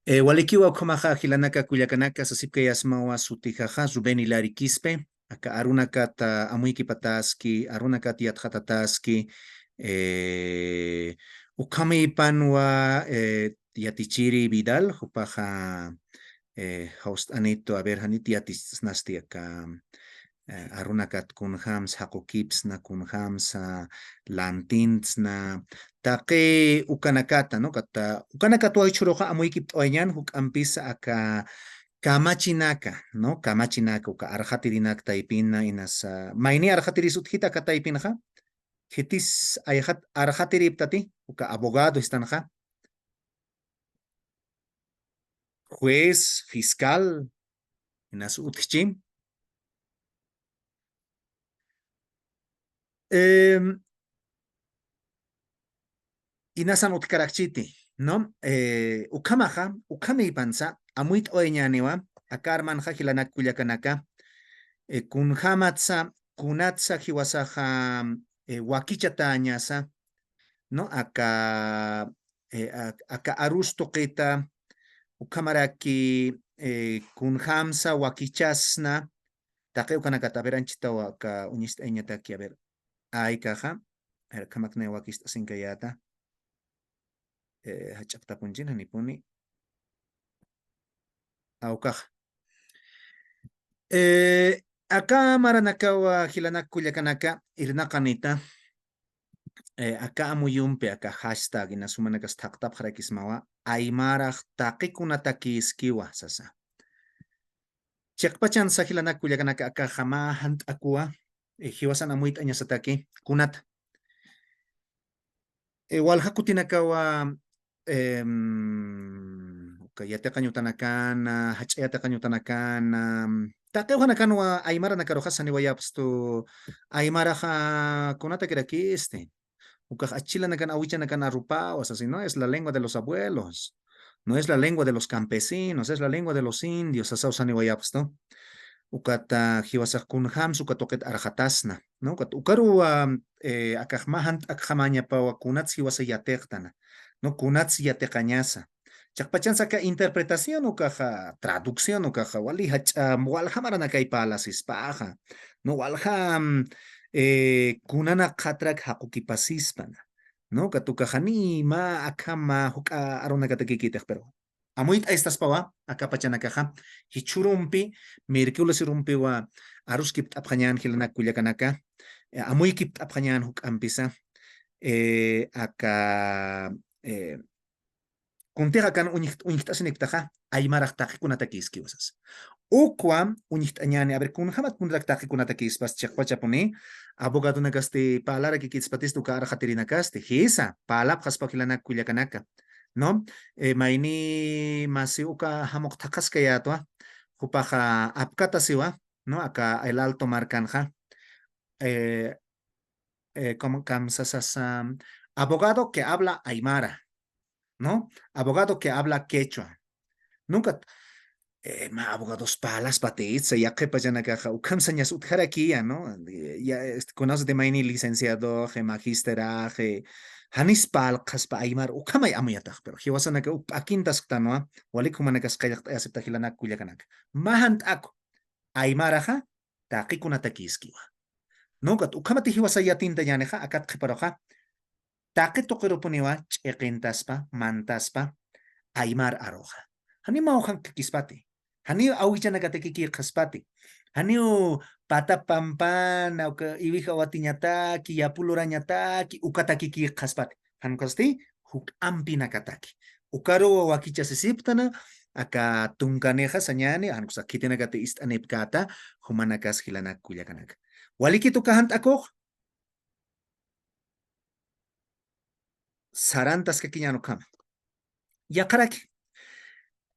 Walikiwa kumaja hilanaka kuyakanaka sasipka yasmawa sutijaja Rubén Hilari Quispe, aka arunakata amuiki pataski, arunakata yatjatataski, ukami panwa yatichiri Vidal, hupaja host anito a ver hanit yatis nasti aka arunakat kunhams hakukipsna kunhamsa lantintsna taqe ukanakata no kata ukanakata waichuroja amuykip oñan huk ampisa aka kamachinaka no kamachinaka uka arjatirinak taipina inasa maini arjatirisut hita kataipinja hitis ayhat arjatiriptati uka abogado estanja juez fiscal inas utchim inasan utkarakchiti, ¿no? Ukamaja, ukami panza, amuit oeñanewa, akarmanja hilanak kuyakanaka, kunhamatsa, kunatsa hiwasaja, wakichata añasa, ¿no? Aka arus toqueta, ukamaraki, kunhamsa, wakichasna, taque ukanakata, a ver, anchita waka, unista eñataki, a ver, ay caja, a ver, kamakne wakista sinkayata. Hachaptapunjin hanipuni aukaj. Acá maranakawa hilanak kuyakanaka irnakanita acá amuyumpe acá hashtag inasumanakas taktap harakismawa aymaraj taqikunatakiskiwa sasa. Chakpachan sa hilanak kuyakanaka acá jama hant akua hiwasan amuit añasataki kunat. Walhakutinakawa yate kanyutanakana, hachayata kanyutanakana, tateuhanakan wa aymara nakarohasani wayapsto aymaraja kunata kirakiste. Ukaj achila nakan awicha nakan arrupawas, así no es la lengua de los abuelos, no es la lengua de los campesinos, es la lengua de los indios, asausani wayapsto. Ukata hiwasak kunham sukatoket arhatasna, no? Ukaru akajmahant akjamaña pawa kunats hiwasa yatektana, no kunats yatecañasa. Chakpachan saka interpretación ukaja traducción ukaja wali walhamarana kay palasis paja, no walham kunana katrak hakukipasispana, no? Katukajani ma akama huka arona katakikitej pero amuit estas pawa akapachanakaja hichurumpi mirkulas rumpiwa aruskip apjañan hilanak kuyakanaka amuykip apjañan huk ampisa aka kunteja kan uñihtasiniktaja aymaraj taqikunatakiskiwasas ukwa uñihtañani a ver kunjamat kunrak taqikunatakispaz chaqpachapuni abogado nakaste palara kikitspatistu ka arjatirinakaste hisa palap haspa hilanak kuyakanaka no maini masiuka hamok takaskayatwa hupaja apkata siwa no acá el alto marcanja como abogado que habla aymara no abogado que habla quechua nunca ma abogados palas patis ya que payan acá ukam sañas utkarakia no ya conoce de maini licenciado magisteraje hanis pal kaspa aymar ukamay amuyataj pero hiwasana que akintas tanwa walikumanekas kayak acepta hilanak kuyakanak mahant ako aymaraja taqikunatakiskiwa noqat ukamati hiwasayatinta yaneja akat qiparoja taqi toqirupuniwa ch'iqintaspa mantaspa aymar aroja hani mawjan kikispati hani awichanakatakiki qaspati haniu pata pampana uka ibija watiñataki yapulurañataki ukatakiki qaspati hankasti huk ampinakataki ukaru wakichasisiptana aka tunkaneja sañani ankusa kitinakati istanipkata humanakas hilanak kuyakanaka walikitu kahant akoj sarantas que quiñano kama yakaraki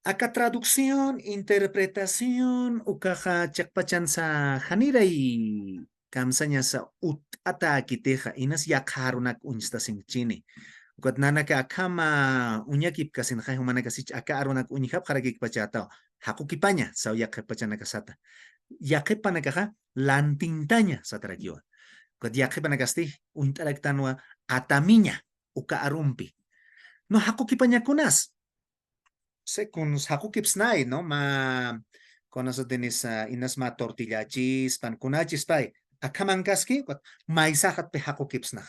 acá traducción interpretación ukaja chakpachansa hanira y kamsañasa ata akiteja inas yakharunak unstasin chini ukat nanaka akama uñakip kasin hay humanaka sich aka arunak uñihap harakik pachata hakukipaña saw yakpachanaka sata yaqipanakaja lantintaña satarakiwa ukat yaqipanakasti untaraktanwa atamiña uka arumpi no hakukipaña kunas sé, con sakukipsnay, ¿no? Con eso tenés, inas ma tortilla chispan, kunachispay. Akamankaski, maizajat pe hakukipsnaj.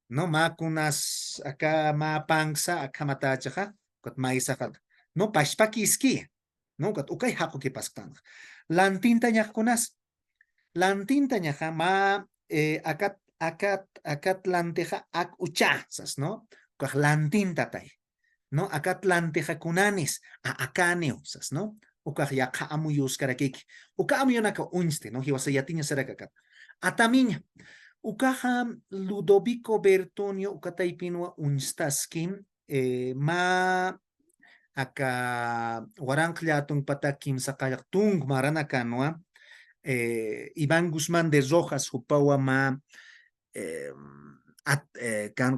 No, ma kunas, acá ma pangsa, acá matachaja, kot maizajat. No, pashpakiski. No, kot ukay hakukipastan. Lantinta kunas. Lantinta ñaja ma akat lanteja ak uchazas, ¿no? Kaj lantinta tay, ¿no? Akat lanteja kunanis, akaneo, sas, ¿no? Ukaj ya ka amuyus karakik. Uka amuyonaka unste, ¿no? Hiwasa yatiña serakakat. Atamiña. Ukaja Ludovico Bertonio, ukataipinua unstaskin, ma aka waranqllatung patakim sakayak tung maranakanwa, Iván Guzmán de Rojas, Jupawama,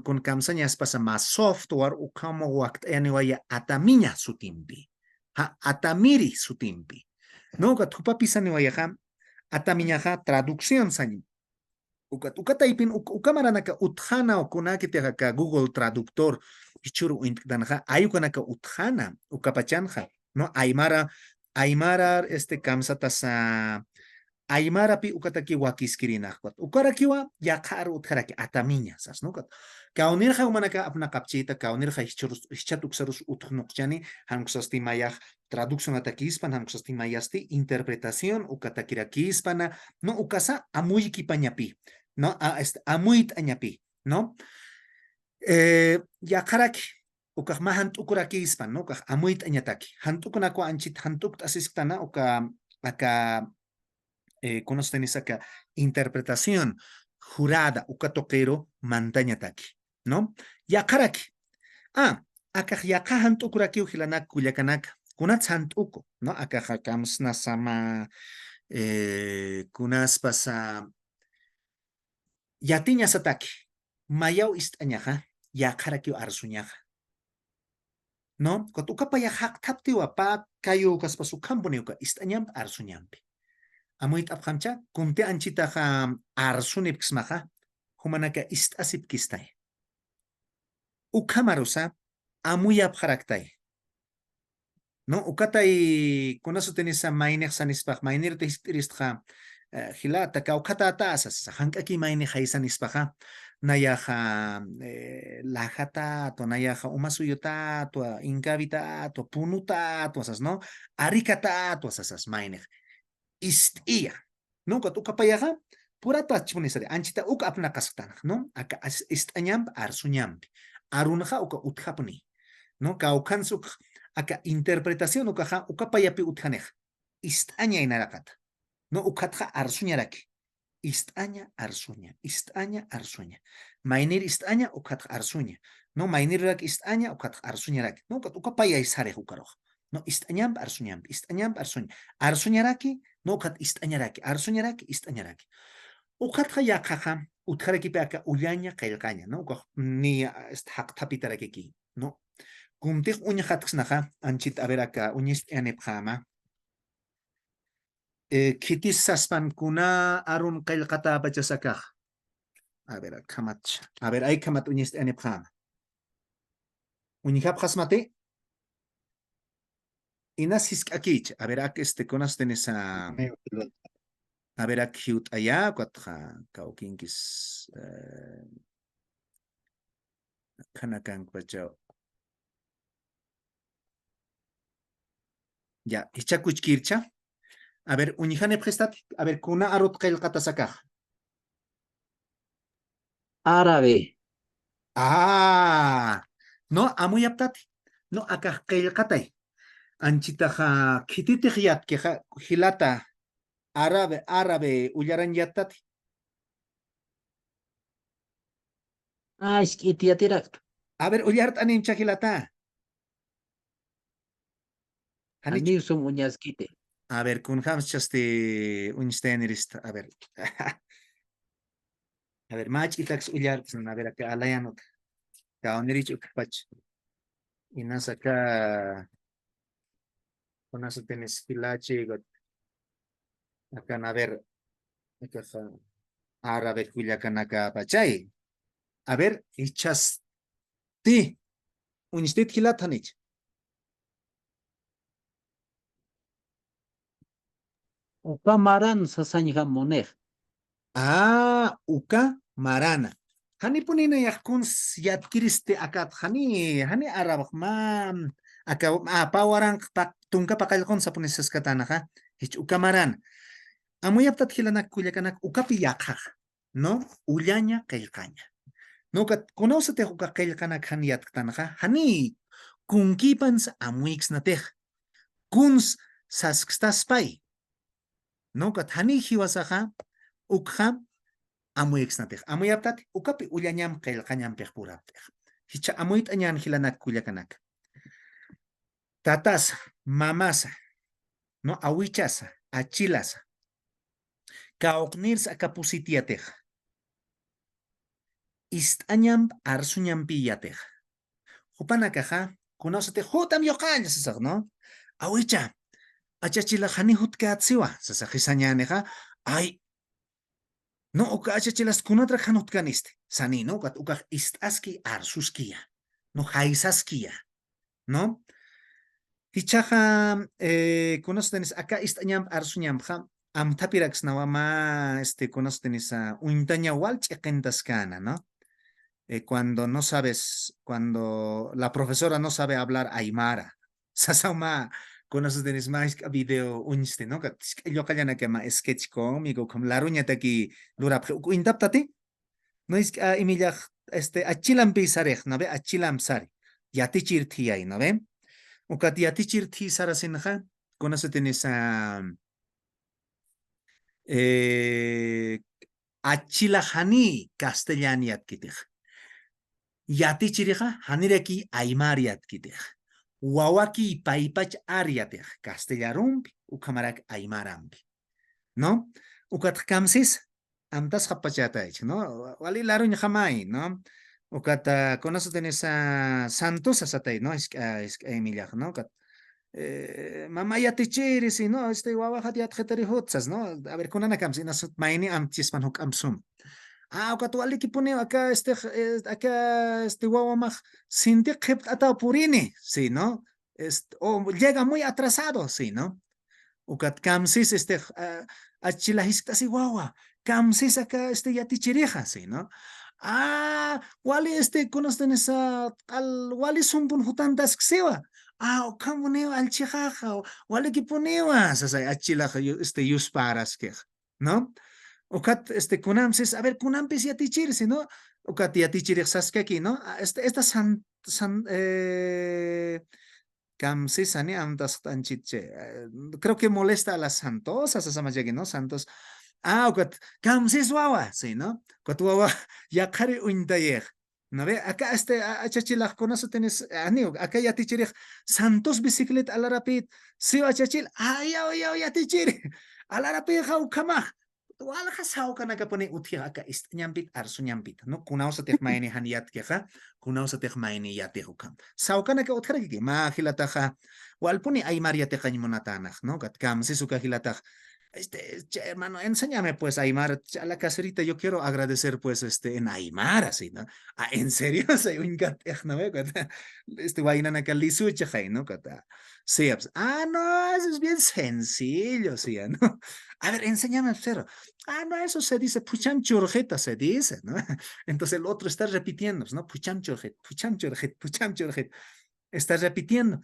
con kamsañas pasa más software, o como wakt anyway, atamiña su timpi, atamiri su timpi. No, gat jupapisa ni waya atamiña traducción sañi. Ukataipin, ukamaranaka uthana o kunaki te Google Traductor, pichuru intdanha, ayukanaka uthana, ukapachanja, no, Aymara, kamsatasa. Aymarapi ukataki wakiskirinajpat. Ukarakiwa yaqaru utjaraki atamiña sas no kat. Kaunirja umanaka apna kapchita kaunirja hichatuksarus utjnuqchani hankusastimaya traducción atakispan hankusastimayasti interpretación ukatakirakispan no ukasa amuyki pañapi no amuyt añapi no yaqaraki ukaj ma hantukurakispan no ukaj amuyt añataki hantukunako anchit hantukt asistana uka aka con ustedes acá, interpretación jurada, ukatoquero, mantañataki, ¿no? Yakaraki. Acá yakahan tukuraki ujilanak kuyakanaka, kunat uko, ¿no? Acá jakams nasama, kunas pasa, yatiñas ataki, mayau istañaja, yakaraki arsuñaja. ¿No? Kotukapa ya hak taptiwa pa kayo kaspasu kampuniuka istañam arsuñampi. Amuit apkamcha, kunte anchitaja arsunip kismaja, humanaka asip kistay. Ukamarusa, amuyap haraktay. No, ukatay, kunaso tenisa mainek sanispak, mainer te histiristja, hilata ka ukata asas, hankaki mainek haisanispaja, nayaja lajata, to nayaja umasuyota, to inkavita, to punuta, to asas, no, arikata, to asas mainek. Istia, ¿no? Cuando ukapayaga, pura tachpunisari, anchita uka apna kastan, ¿no? Acá istañam arsuñam, arunja uka utjapni, ¿no? Kaukansuk, acá interpretación ukaja, ukapayapi utjanej, istaña inarakata, ¿no? Ukatja arsuñaraki, istaña arsuña, mainir istaña ukatja arsuña, ¿no? Mainir rak istaña ukatja arsuñaraki, ¿no? Ukapaya isare ukaroj. No, istañam arsuña. Arsuñaraki, no kat istañaraki. Arsuñaraki, istañaraki. Ukatja yakaja, utjaraki peaka ullaña kailkaña, no? Ni hak tapitaraki ki, no? Kumtik uña hatksnaja, anchit averaka, uñist anepjama. Kitis saspan kuna arun kailkata bachasakaj. A ver, kamat. A ver, ay kamat uñist anepjama. Uñihap hasmate. Inasis akich, a ver, conas tenés a ver, aquí allá, cuatro, cauquinquis, canacan, cuacho. Ya, ichakuchkircha. A ver, unijane prestat, a ver, kuna arot kail katasakaj. Árabe. No, amuy aptati. No, acá kail katay. Anchitaja, kititijiat, queja, hilata, árabe, ullaran yatati. Es que tira. A ver, ullart anim chakilata. Amigos son uñasquite. A ver, kun hamschaste unstenerist, a ver. A ver, mach itax ullar, a ver, acá alayanot. Kaonerich ukpach. Y nas acá, con eso tenés filache, acá, a ver, acá, árabe, culiacan acá, pachay. A ver, ichas ti, unistet hilatanich. Ukamaran sasañja monej. Uka marana. Hani punina yakun yatkiriste akat hani arabak aka pawaran tunka pakalkon sa punisas katana ha. Hich uka marana. Amuyaptat hilanak kullakanak ukapi yakaj, ¿no? Ullaña qillqaña. No kat conoce te uka qillqanak han yatkatanaja. Hani kunkipans amuyx natej. Kuns saskstaspay. No kat hani hiwasaja ukha amuyx natej. Amuyaptat ukapi ullañam qillqañam pejpuraptej. Hicha amuyt añan hilanak kullakanak. Tatasa, mamasa, no awichasa, achilasa. Kaoknirs akapusitiatej. Istañam arsuñampi yatej. Jupanakaja, conócete, jutam yocaña, sasag, ¿no? Awicha, achachila jani jutkatsiwa, sasajisañaneja, ay, no, uka achachilas kunatra janutkaniste, sani, ¿no? Uka istaski arsuskia, no jaisaskia, ¿no? Hichaja, conócetenis, acá istañam arsuñamja, am tapirax nawama, conócetenis, uintaña walch ekentascana, ¿no? Cuando no sabes, cuando la profesora no sabe hablar aymara, sasauma conoces de más video unste, ¿no? Que yo callana que ma sketch cómico, como la ruña te aquí dura, intaptate, no es que imilla, achilam pisarej, ¿no ve? Achilam sari, yatichir tiay, ¿no ve? O que yatichir ti sarasinja, conoces de esa, achilajani castellaniat kitej. Yati chirija, hanireki aymariat kitej. Wawaki paipach ariatej, castellarumpi, ukamarak aymarampi. ¿No? Ukat kamsis, amtas hapachataich, ¿no? Wali laruñ jamai, ¿no? Ukat, conoces tenés a Santos asatay, ¿no? Es Emilia, ¿no? Ukat, mamá ya te chiris, ¿no? Wawajat ya tjetari hutzas, ¿no? A ver, kunana kamsi, nasut maini amtisman huk amsum. Ukatuali que pone acá acá guaguamaj sinti qhipt ata purini, sí, ¿no? O llega muy atrasado, sí, ¿no? Ukat kamsis achilajistasi guagua, kamsis acá yatichirija, sí, ¿no? Wali conocen esa al wali sumpun hutantas xiwa. Ukamuneo al chijaja, wali que ponewa, achilaja yusparas que, ¿no? Okat, kunamsis, a ver, kunampis yatichirsi, ¿no? Okat yatichirixaskaki, ¿no? Esta kamsis ani amtas tanchiche. Creo que molesta a las santosas, esa mayagi, ¿no? Santos. Okat, kamsis wawa, sí, ¿no? Okat wawa, yakari uintayeg. ¿No ve? Acá achachilaj conoce tenés, acá yatichirij, santos bicicleta alarapit, sí, achachil, ya yatichiri, alarapit jaukamaj. Wala ka sao ka nagapone utia aka ñampit arsu ñampit no kunaw sa tek maini haniyat keha kunaw sa tek maini yate hukam sao ka naga utkara ki ma hilata ha walpuni ay maria te monatanak no kat kam si suka hilata hermano, enséñame pues Aymar a la caserita, yo quiero agradecer pues en Aymar, así, ¿no? ¿En serio? Soy un gatej, ¿no? Guayna calisucha, ¿no? Sí, pues, no, eso es bien sencillo, sí, ¿no? A ver, enséñame, cero. No, eso se dice, pucham churjeta se dice, ¿no? Entonces el otro está repitiendo, ¿no? Pucham churjet, pucham churjet, pucham churjet. Está repitiendo.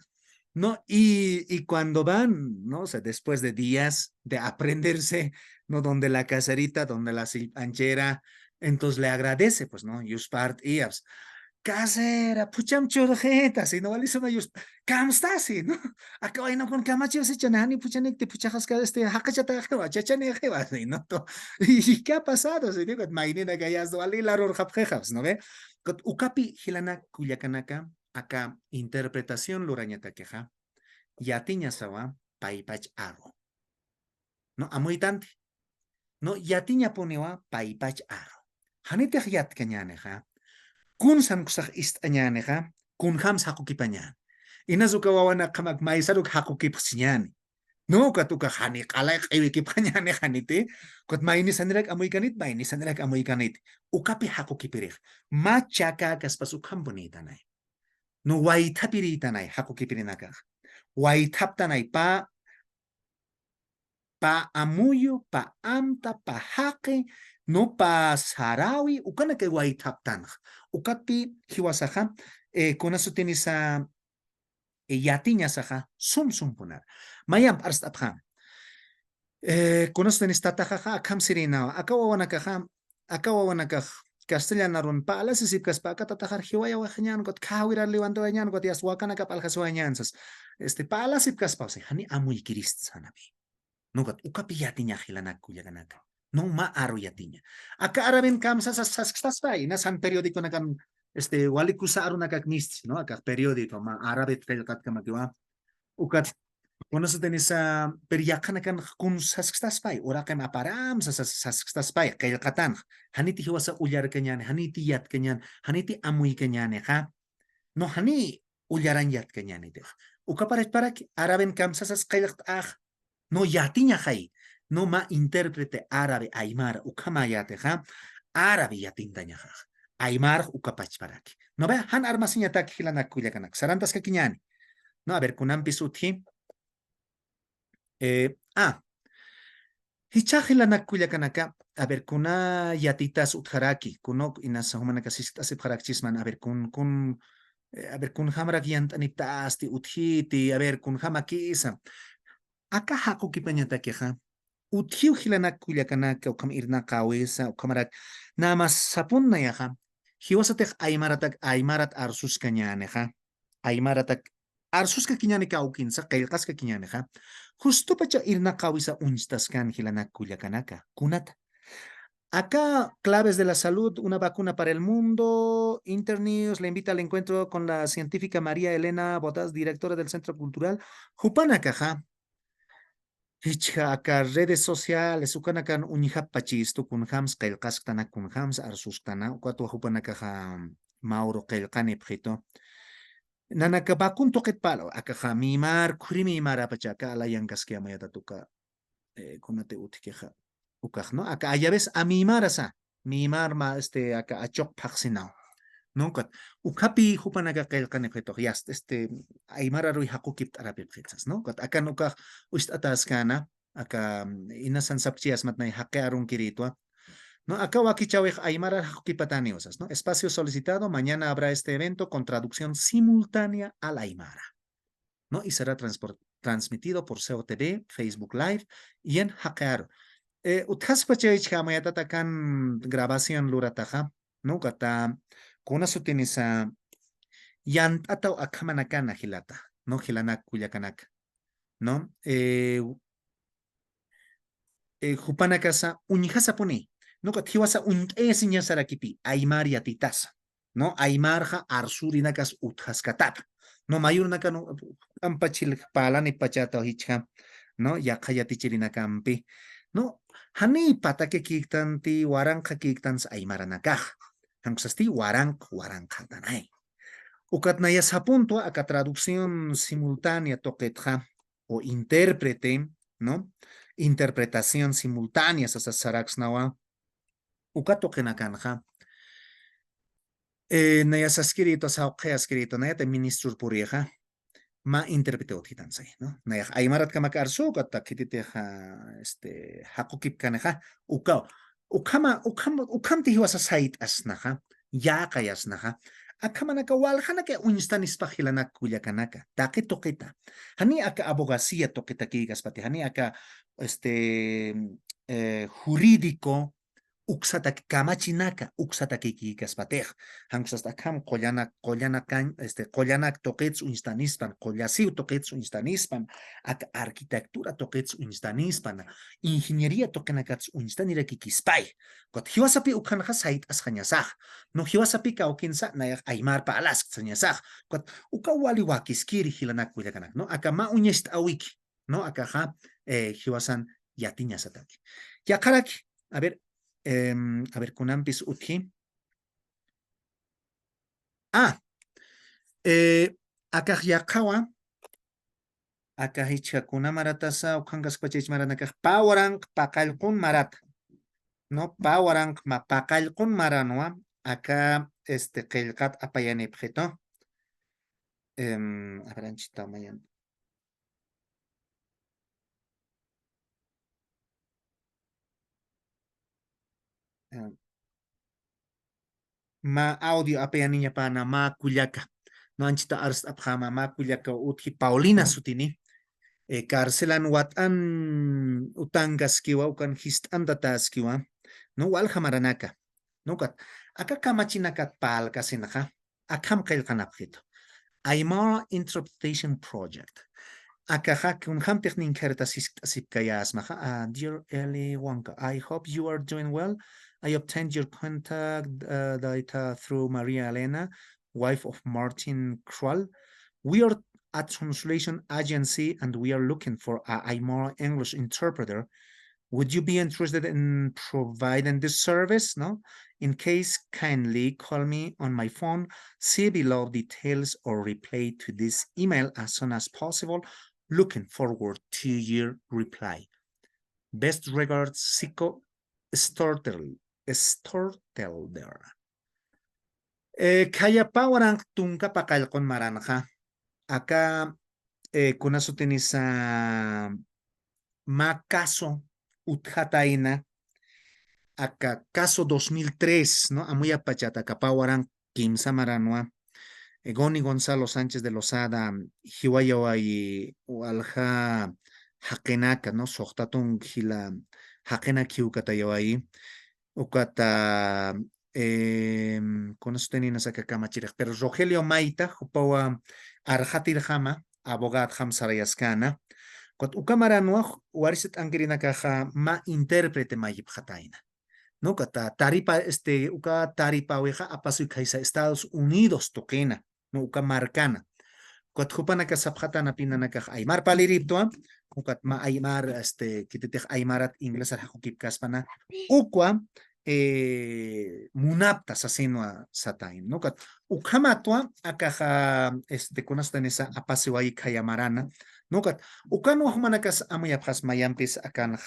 ¿No? Y cuando van, ¿no? O sea, después de días de aprenderse, ¿no? Donde la caserita, donde la silpanchera, entonces le agradece, pues, ¿no? Yuspart iabs. Casera, pucham churjeta, si no vale una yus, camstasi, ¿no? Acá no con camacho se chanani, puchanik, te puchajas cada hakachata, chachane, ¿no? ¿Y qué ha pasado? Si digo, maynina gayas, vale la ror japjejabs, ¿no ve? Ukapi, hilana, kuyakanaka, acá interpretación lurañata queja, yatiña sawa, paipach aro. ¿No? Amuitante. ¿No? Yatiña ponewa, paipach aro. Hanite yat cañaneja, kun san kusag ist añaneja, kun ham sakukipañan. Inazuka wawana kamak maisaruk hakukipsiñani. No, katuka hani kalay kiwikipañane hanite, kot maini sanrak amuikanit, maini sanrak amuikanit. Ukapi hakukipirich. Machaka kaspasukam bonitanay. No waitapiritanay hakukipirinaka. Waitaptanay pa amuyo, pa amta, pa haqe, no pa sarawi, ukana que guaitaptan. Ukapi hiwasaja, con eso tienes a yatiña saja, sum punar. Mayam arstapjam. Con eso tienes tatajaja, akam sirina, akawawanakaj, castellana run pa alas sipkas pa katatajar hiwaya wajanyan got kawira levando wañan got yas wakana kapal jaswañansas. Pa alas sipkas pa, hani amuy kirist sanabi. No got ukapi yatiña hilanak kuyaganaka. No ma aru yatiña. Acá araben kamsa sas pai, na san periódico nakan wali kusaru nakak mist, no acá periódico ma arabe kat kamakiwa. Ukat Kuno sa tenis sa periyakan kan kun sas pai, ora kan aparam sas pai, kaya katan. Haniti hiwa sa ulyar kanyan, haniti yat kanyan, haniti amuy kanyan ha. No hani ulyaran yat kanyan ite. Ukaparet araben kamsa sas kayak no yatiña hay, no ma intérprete árabe aymara ukamayate ha, árabe yatintaña ha, aymar ukapachparaki. No ve, han armasiña tak hilanak kuyakanak, sarantas kakiñani. No, a ver, kunan pisuthi. Eh, ah, hilanak kuyakanaka, a ver, kuna yatitas utharaki, kuno inasa humanaka sistas ipharakchisman, a ver, a ver, kun hamrak yantaniptasti uthiti, a ver, kun hamakisa. Acá haku kipañata queja. Uthiu hilanak kuyakanaka ukam irna kawesa ukamarak nada más sapun na yaha. Hiwasatek aymarat arsus kanyaneja. Aymaratak arsus ka kinyane kaukinsa kailkas ka kinyaneja. Justo pacha irna kawisa unstas kan hilanak kuyakanaka. Kunata. Acá, claves de la salud, una vacuna para el mundo. Internews le invita al encuentro con la científica María Elena Botas, directora del Centro Cultural. Jupanakaja. Acá redes sociales, ukanakan unihap pachis tu kunhams kailkaskana kunhams arsustana, ukatu hupanakaja Mauro kailkani pjito. Nanaka bakun toket palo, akaja mimar, kurimimar apachaka, ala yangaskia mayata tuka, kunate utikeja, ukaj, ¿no? Acá ayabes a mimar asa, mimar ma, acá achok paksinao. No, kat ukapi hupanaka kailkani pjito, yast, aymara rui hakukip arapi pjitsas, no? Kat acá nukaj uist ataskana, acá inasan sapchias matnay haqearun kiritwa. ¿No? Acá Wakichawej Aymara Kipataniosas, ¿no? Espacio solicitado, mañana habrá este evento con traducción simultánea al Aymara, ¿no? Y será transmitido por COTV, Facebook Live y en Haqear. Uthaspachevich Hamayatatakan grabación lurataja, ¿no? Gata, kuna sutinisa yantata akamanakana hilata, ¿no? Hilanak kuyakanak, ¿no? Jupanakasa uñijasapuni. No katiwasa uñesiña sarakipi, aymar yatitasa. No, aymarja arsurinakas uthaskatap. No, mayurnaka no, ampachil palani pachata hichha. No, yakayatichirinakampi. No, hani patake kiktanti waranka kiktans aymaranakaj. Hankusasti waranka tanay. Ukatnaya sapunto, acá traducción simultánea toquetja o intérprete, ¿no? Interpretación simultánea, esa saraxnawa. Ukato kenakanja. Naya saskirito, sauqea escrito, naya te ministro purieja. Ma interprete otitanzai, ¿no? Naya aymarat kamakar sukata kititeja, hakukip kaneja. Ukam tihiwasa sait asnaja. Ya kayasnaja. Akamanaka walhanaka unstanis pahilanak kuyakanaka. Take toqueta. Hani aka abogacía toqueta kigas pati. Hani aka jurídico uksataki kamachinaka uksataki kikaspatej. Hankusasta kam qollanak toquetsu instanispan, qollasiu toquetsu instanispan, aka arquitectura toquetsu instanispan, ingeniería toqenakatsu instaniraki kispay. Kot hiwasapi ukhanja sait asjañasaj. No hiwasapi kaukinsa nayak aymar pa alask sañasaj. Kot uka wali wakiskiri hilanak kuyakanak, no? Aka ma uñest awiki, no? Aka ja hiwasan yatiñasataki. Yakaraki, a ver, kunampis uthi. Akaj yaqawa, akaj ichakuna maratasa, ukangas pachich maranakaj pawarang pakalkun marat. No, pawarang pakalkun maranwa, acá qilqat apayani pjito. A ver, anchita mayan. ma audio ape niña pana ma kulyaka. No anchita ars apjama ma kulyaka utki Paulina sutini. Karcelan watan utangas kiwa ukan hist andatas kiwa. No wal hamaranaka. No kat. Aka kamachinakat pal kasinaka. Akam kail kanapkito. Aymara Interpretation Project. Akaha kun ham technin kerta sipkayas maha. Dear Eli Wonka, I hope you are doing well. I obtained your contact data through Maria Elena, wife of Martin Krull. We are a translation agency and we are looking for a Aymara English interpreter. Would you be interested in providing this service? No? In case, kindly call me on my phone, see below details or reply to this email as soon as possible. Looking forward to your reply. Best regards, Siko Stortelder. Kaya pa warang tungka pakal kon maranaka. Acá con eso tenés a Macaso Utjataina, acá caso 2003, ¿no? Amuy apachata, capawaran Kim Samaranua, Goni Gonzalo Sánchez de Lozada, Hiwayawa y Alja Hakenaka, ¿no? Sohtatun Hila Hakena Kiukatayawai, Ukata, con eso tenías acá Kamachirek, pero Rogelio Maita, Jupawa Arjatir Hama, abogado Ham Sarayaskana, Kot ukamara no warisit angirina kaja ma intérprete ma yipjataina. No kata taripa uka taripa weja apasu kaisa Estados Unidos toquena, no uka marcana. Kot hupana ka sapjatana pinana kaja aymar paliriptoa, ukat ma aymar kititej aymarat inglés al hakukip kaspana, ukwa munapta sasinwa satain, no kat ukamatua akaja kunastanesa apasiwai kayamarana. Nukat, ukano humanakas amuyapjas mayampis akan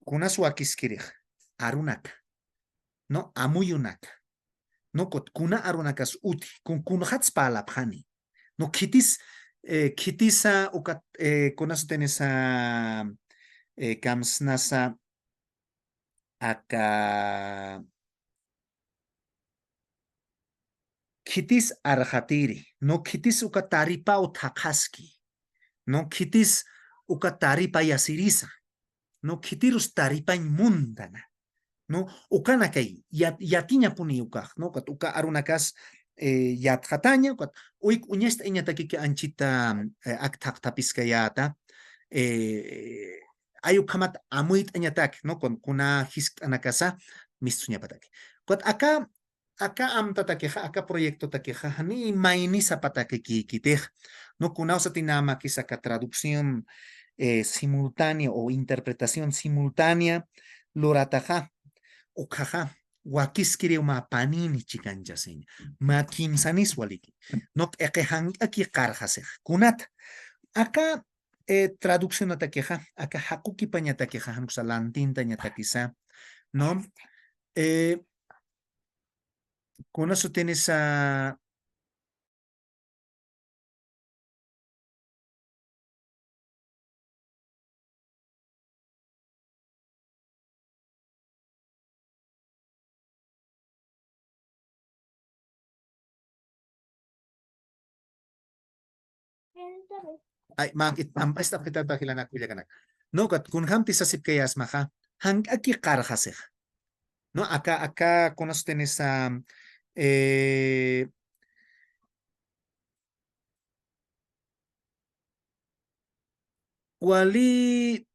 kunaswakiskirij arunak, no amuyunak, no kot kuna arunakas uti, kun hats palapjani, no kitis kitisa ukat kunas tenesa kamsnasa aka kitis arhatiri, no kitis ukataripa utakaski, no kitis ukataripa yasirisa, no kitirus taripa mundana, no ukana kay yatinya puni ukaj, no kat uka arunakas yatjataña, kat uik uñesta iñataki que anchita aktaktapiskayata, ayukamat amuit añatak, no con kuna hisk anakasa mistuñapataki. Kat acá amtatakeja, acá proyecto takeja, ni maini zapatake kikitej, no kunausa tinama kisaka traducción simultánea o interpretación simultánea, lorataja, okaja, wakiskiri ma panini chikanjasin, ma kimsanis waliki, no ekehan aquí karjasej, kunat, acá traducción atakeja, acá hakuki pañatakeja, hankusalantinta ñatakisa, no, con eso tienes a ay makit esta kita bahilan aku ya kanak. No kat kun hamti sa sipkayas maha hang aki karhaseh. No acá con eso tienes a wali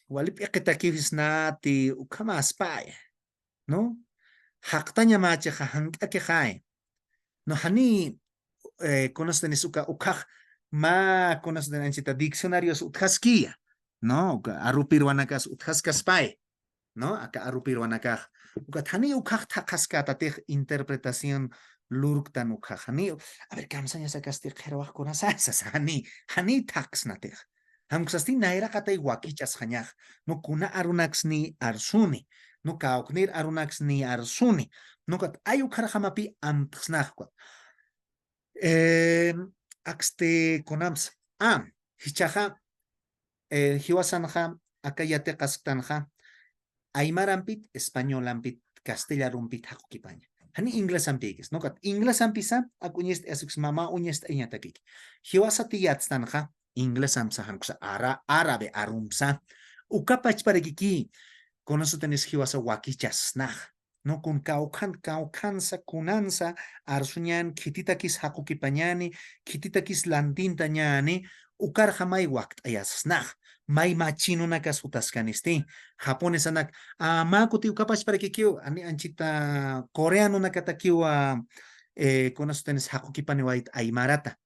wali piakitakivis na ti ukama spy, no? Haktanya mache hang aki hai. No hani con eso tenés ukaj ma con eso tenés diccionarios utkaskia, no? Arupirwanakas utkaskaspay, no? Acá arupirwanakaj. Ukatani ukaj takaskatatej interpretación lurktan ukajani. A ver, kamsanya sakasti qherwaj con asas hani taksnatej. Hamkusasti naira katay wakichas hanyaj. No kuna arunax ni arsuni. No kauknir arunax ni arsuni. No kat ayukarjamapi amtsnajkwat. Axte konams. Hichaja, hiwasanja acá ya te casctanja, Aymarampit, Españolampit, Castellarumpit, Hakukipaña. Hani inglés ampigues, ¿no? Inglés ampisa, akuñest esux mama uñest eñatakik. Hiwasa tiyatztanja, inglés amsa hankusa árabe arumsa. Ukapach para kiki, con eso tenés hiwasa wakichasnaj. No con kaukansa, kunansa, arsuñan, kititakis hakukipañani, kititakis landintañani, ukar jamai wakt ayasnaj. May machino na kasutascanisti. Japones anak, makuti ukapash para kikyo, ani anchita coreano na katakiwa, con eso tenés hakukipani wait aymarata.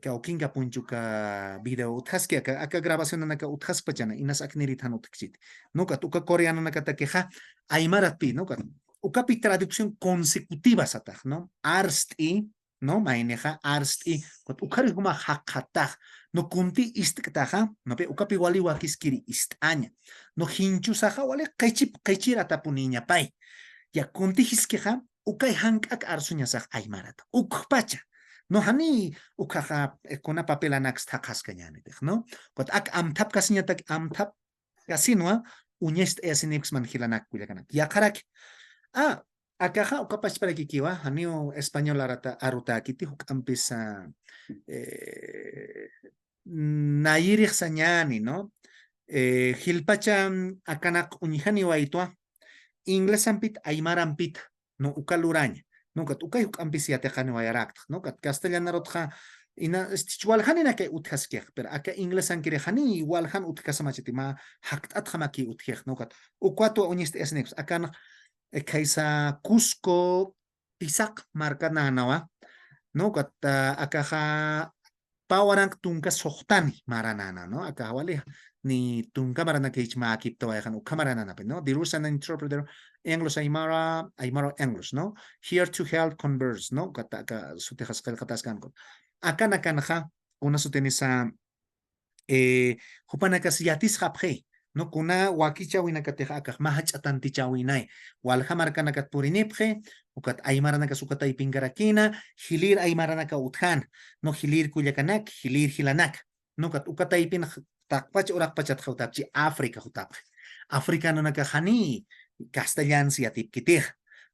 Kaukinga punchuka video uthaski aka grabación naka uthas inas akniritan utkchit. Nuka tuka coreano naka takeja aymarat pi, nuka. Ukapi traducción consecutiva sataj, ¿no? Arsti, ¿no? Maineja arsti, ukari huma hakataj. No kunti istktaja, no pe ukapi wali wakiskiri istaña. No hinchu saja wale kaichira tapuniña pai. Ya kunti hiskeja ukay hankak arsuña saj aymarata. Ukpacha. No hani ukaha kona papel anax takas kanyani no kot ak amtap kasinya tak amtap kasinwa unyest esinix man hilanak kuliakanak ya karak akaha ukapas para kikiwa hani español aruta kiti huk ampisa nayirix sanyani no hilpacha akanak unyihani waitwa inglés ampit aymarampit no ukaluraña no kat ukay huk ampisiate khani wayarak no kat castellano rotja ina istichwal khani na ke uthaskeh pero aka inglés ankire khani igual khan utkasamachi ma haktat khamaki utkeh no kat ukwato unist esnex akan kaisa Cusco pisak marka nawa no kat akaha pawarang tungka sohtani maranana no aka wali ni tungka marana ke ichma akip to ayan ukamarana na no dirusan interpreter English Aymara English no here to help converse no kata ka sutejas kal kataskan ko akan ha una sutenisa hupana kas yatis haphe no kuna wakicha wina kateja akah mahach atanti chawinay wal hamar kana kat puriniphe ukat aymara na kasukata ipingarakina hilir aymara na ka uthan no hilir kulyakanak hilir hilanak no kat ukata ipin takpach urak pachat khawtapchi Afrika hutap Afrika no nakahani castellan siatip kitih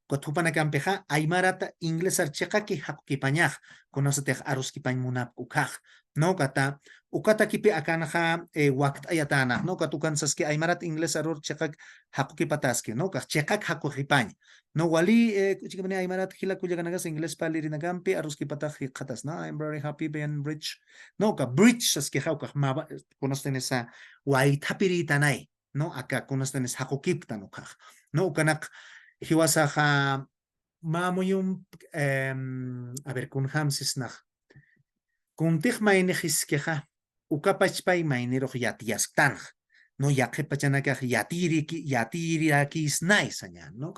kot hupana kampeja aymarata ingles archeqa ki hakukipañaj conosetej arus kipañ munap ukaj no kata ukata kipi akanaja wakt ayatana no katukan saski aymarat ingles arur chekak hakuki pataski no ka chekak hakukipañ no wali chikmani aymarat hila kuyaganagas ingles paliri nagampi arus kipataj khatas no I'm very happy being rich no ka bridge saski hauka maba konosten esa waitapiri tanay no acá konosten es hakukip tanukaj no kanak hiwasaja mamuyum a ver kun hamsis nach kuntij mayne hiskeja ukapachpay maynero yatiastan no yaqepachanaka yatiri snai saña no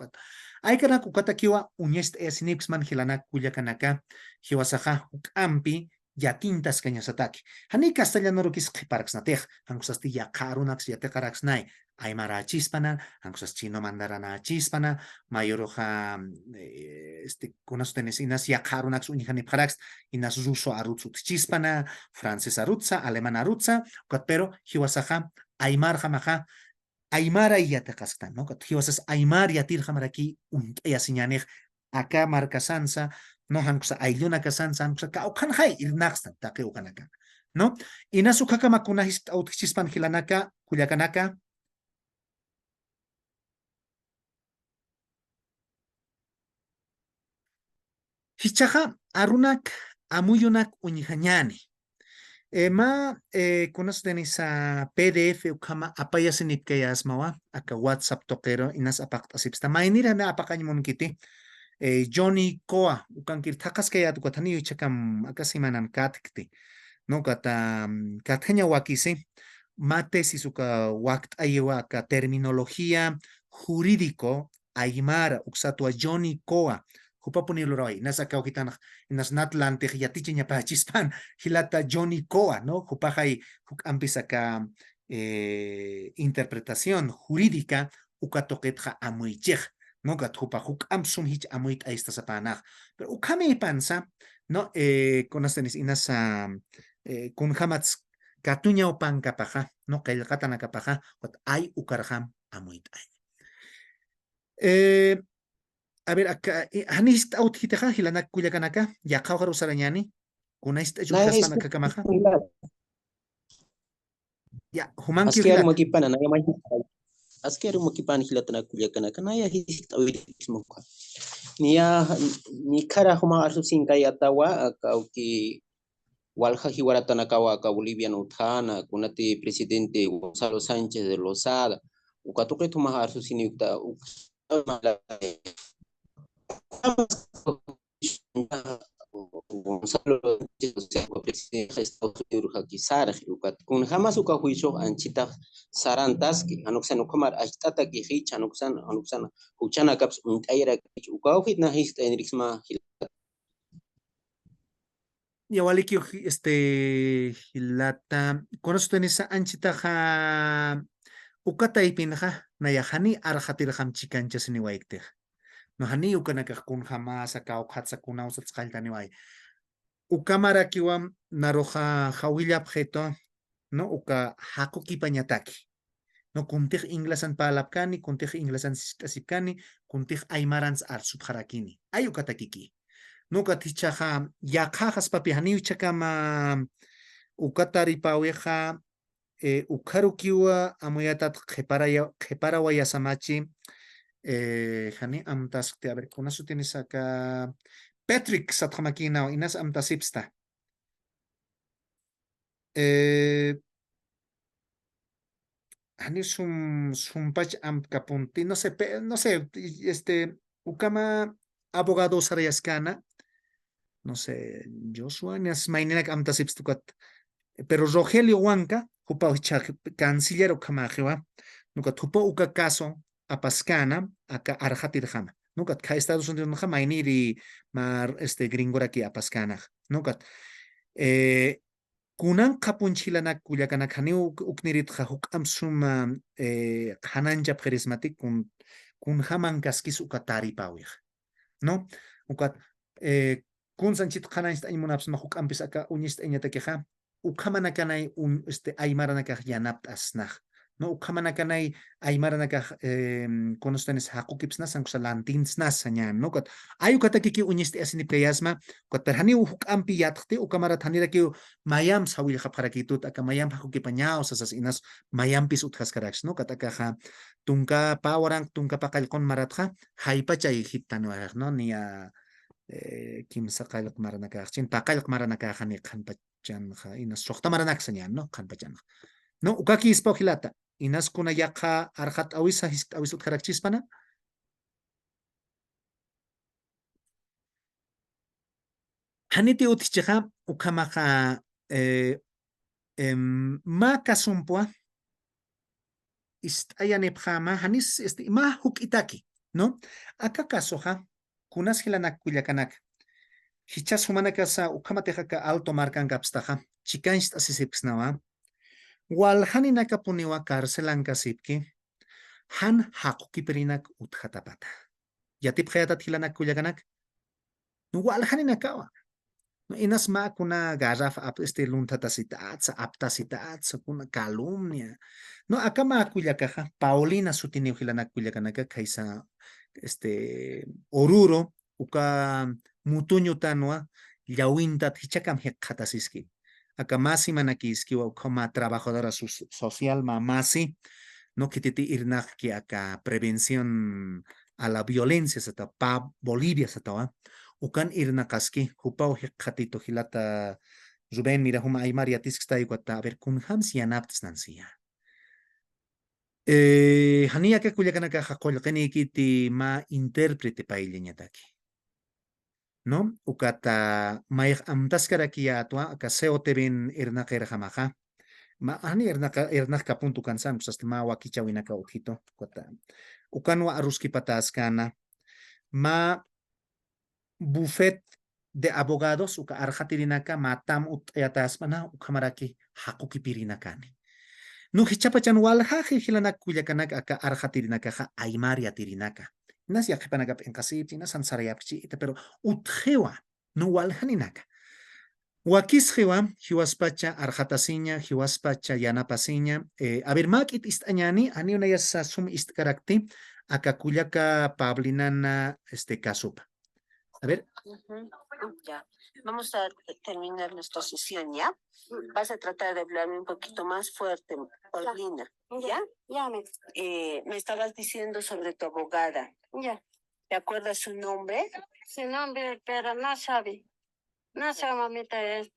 ay kana kukata kiwa unyest esnix man hilanak kuyakanaka hiwasaja ukampi yatintas kañasataki hani castellano rokis qiparksnatej hankusasti yaqarunax yateqaraxnay aymara chispana hankusas chino mandarana chispana mayoroja kunas tenis inas yaqarunax unihani parax inas ruso arutsut chispana francés arutsa alemán arutsa pero hiwasaja aymar jamaja aymara yateqastan no hiwasas aymar yatir jamaraki yasiñanej acá marca sansa no hankusa aylluna kasansa hankusa kaukan hay irnaxtan taqi ukanaka no inasu kaka makunahis autchispan hilanaka kuyakanaka hichaja arunak amuyunak uñijañani kunas tenisa PDF ukama apayasinip kayasmawa aka WhatsApp tokero inas apakt asipsta mainira na apakañmon kiti Johnny Koa ukankir takas kaya tu katani chakam akasimanan katkti no kata katanya wakisi mate si suka wakt ayewa ka terminología jurídico aymara uksatua Johnny Koa hupapuni loroi nasa kaukitan nas natlante yatichi nyapa chispan hilata Johnny Koa no hupahai huk ampisa ka interpretación jurídica ukatoketja amuichej no gathupa huk amsun hich amuit a esta sapanaj pero ukame pansa no con astenis inasa kun hamats Katuña upanka paja, no kailkatana kapaja, wat ay ukarham amuit ay. A ver, acá, hanist out hitaja, hilanak kuyakanaka, ya kauharu sarañani, kunaist Na ayuthaspan isku akakamaja, hila. ya, humanki Asker hilat. makipana na yamay. Asker makipana hila tana kuya kana kana ya hist awirismo ka. Niya ni kara huma arsu singkay atawa kauki walha hiwara tanakawa ka Bolivia no thana kunati presidente Gonzalo Sánchez de Lozada. Ukatuke tuma arsu sinukta Gonzalo presidente de Estados Unidos hakisar kun jamás uka juicio anchita sarantas que anoksan ukamar ashtata que hich anoksan huchana kaps untayra uka hit na hist enrixma Ya waliki hilata, conoce tenisa anchitaja, ukata ipinaja, nayahani arhatirham chicanchas ni waikte. No hani ukanaka kun jamás acá ukhatsa kuna usatskaltani wai. Ukamara kiwam naroja hawilla objeto, no uka hakuki pañataki. No kuntij inglesan palapkani, kuntij inglesan asipkani, kuntij aymarans al subharakini. Ay ukatakiki. No katichaja ya cajas papi hani chakama ukatari paweja ukarukiwa amuyatat khepara waya samachi hani amtas a ver con eso tienes acá Patrick Sathamakina inas amtasipsta hani sumpach amkapunti no sé no sé ukama abogado sarayaskana no sé Joshua nias mainenak amtasipstukat pero Rogelio Huanca hupa canciller ukamajewa nuka tupo uka caso apaskana aka arhatirhama nuka ka Estados Unidos no mainiri mar gringora aquí apaskana nuka kunan kapunchilanak kuyakanak hani uknirit huk amsuma hananja charismatic kun haman kaskis ukatari pawih no ukat kun sanchit hananst aymunapс mahuk ampis aka unist eñatakeja ukamanakanay aymaranakaj yanap asnaj no ukamanakanay aymaranakaj konostanes hakukips sankusalantins nasañan no kat ayukatakiki uñiste asinipkayasma kat perhani huk ampi yatqti ukamarat haniraki mayam sawil hapharakitut aka mayam hakukipañaw sasas inas mayampis uthaskarax no kat akaja tunka pawarang tunka pakalkon maratja haypachay hittanuaj no niya kimsa qalq maranakajchin paqalq maranakajani qhanpachanqa inas suqta maranaksañan no qhanpachanqa no ukaki ispawjilata inas kuna yaqa arhat awisa awisut karakchispana haniti utichiqa ukamaqa ma kasumpua ist'ayanipqama hanis ma huk itaki no aka kasoja kunas hilanak kullakanak hichas humanakasa ukamatejaka alto markankapstaja chikanst asisipsnawa walhani nakapuniwa karcelankasipki han haqukipirinak uthatapata yatip hayatat hilanak kullakanak walhani nakawa no inas ma kuna garraf luntatasitatsa aptasitatsa kuna calumnia no acá ma kullakaja Paulina sutiniw hilanak kullakanaka kaisa oruro uka mutuño tanwa llawintat hichakam heqatasiski acá masi manakiskiwa ukama trabajadora social mamasi no kititi irnaq ki acá prevención a la violencia sata pa Bolivia satawa ukan irnaqaski hupaw heqatito hilata Rubén mira huma aymar yatisqta iguata a ver kun hamsi yanaptas nansia hania que kullakanaka haqollqini kiti ma interprete pailleñataki no ukata mayq amtaskaraki yatwa aka seoteben irnaqerjamaja ma hani irnaqka punto kansan pues hasta ma wakichawinaka ujito ukata ukanwa aruski pataskana ma buffet de abogados uka arjatirinaka matam utayataspana ukamaraki haqukipirinakani no hichapachan walhaji hilanak kullakanak aka arjatirinaka aymar yatirinaka nas yaqipanaka enkasip nas ansarayapchi pero utjewa no walhaninaka Wakisjewa, hiwaspacha, arjatasiña, hiwaspacha, yanapasiña. A ver, makit istañani, ani una yasa sum istkarakti, akakullaka pablinana kasupa. A ver. Ya. Vamos a terminar nuestra sesión, ¿ya? Vas a tratar de hablarme un poquito más fuerte, Paulina, ¿ya? Ya, Me estabas diciendo sobre tu abogada. ya. ¿Te acuerdas su nombre? Su nombre, pero no sabe. No sabe, mamita, es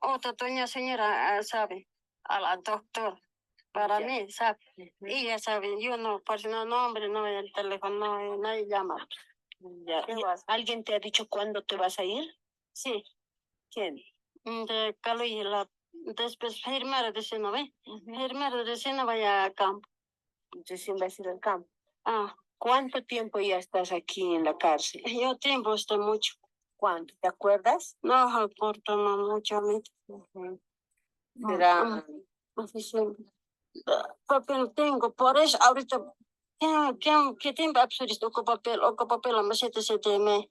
otra doña señora sabe. A la doctor. Para Ya. mí, sabe. Y ella sabe, yo no, por no nombre, no el teléfono, no, nadie llama. Ya. ¿Qué ¿Y vas? ¿Alguien te ha dicho cuándo te vas a ir? Sí, ¿Quién? de Caluy, después primero de no ve. Primero de no vaya a campo. Recién vas a ir al campo. Ah, ¿Cuánto tiempo ya estás aquí en la cárcel? yo tiempo está mucho. ¿Cuánto? ¿Te acuerdas? No importa mucho a mí. Será Oficial. Papel tengo, por eso ahorita, ¿qué tiempo absurdo ocupa papel, a me me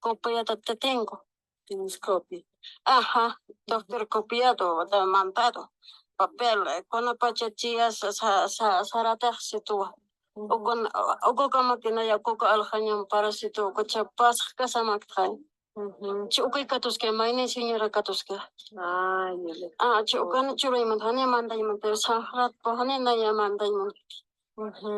copia te tengo. tienes copia. Ajá, doctor copiado, mandado, papel, con pachachías, sarata, situa. O como que no hay coco aljañón para situ, cochapas, casa mactay. Chukay katuske, maine señora katuske. Ay, Chukana churay mandhane manday manday sahrat pohane na ya manday man.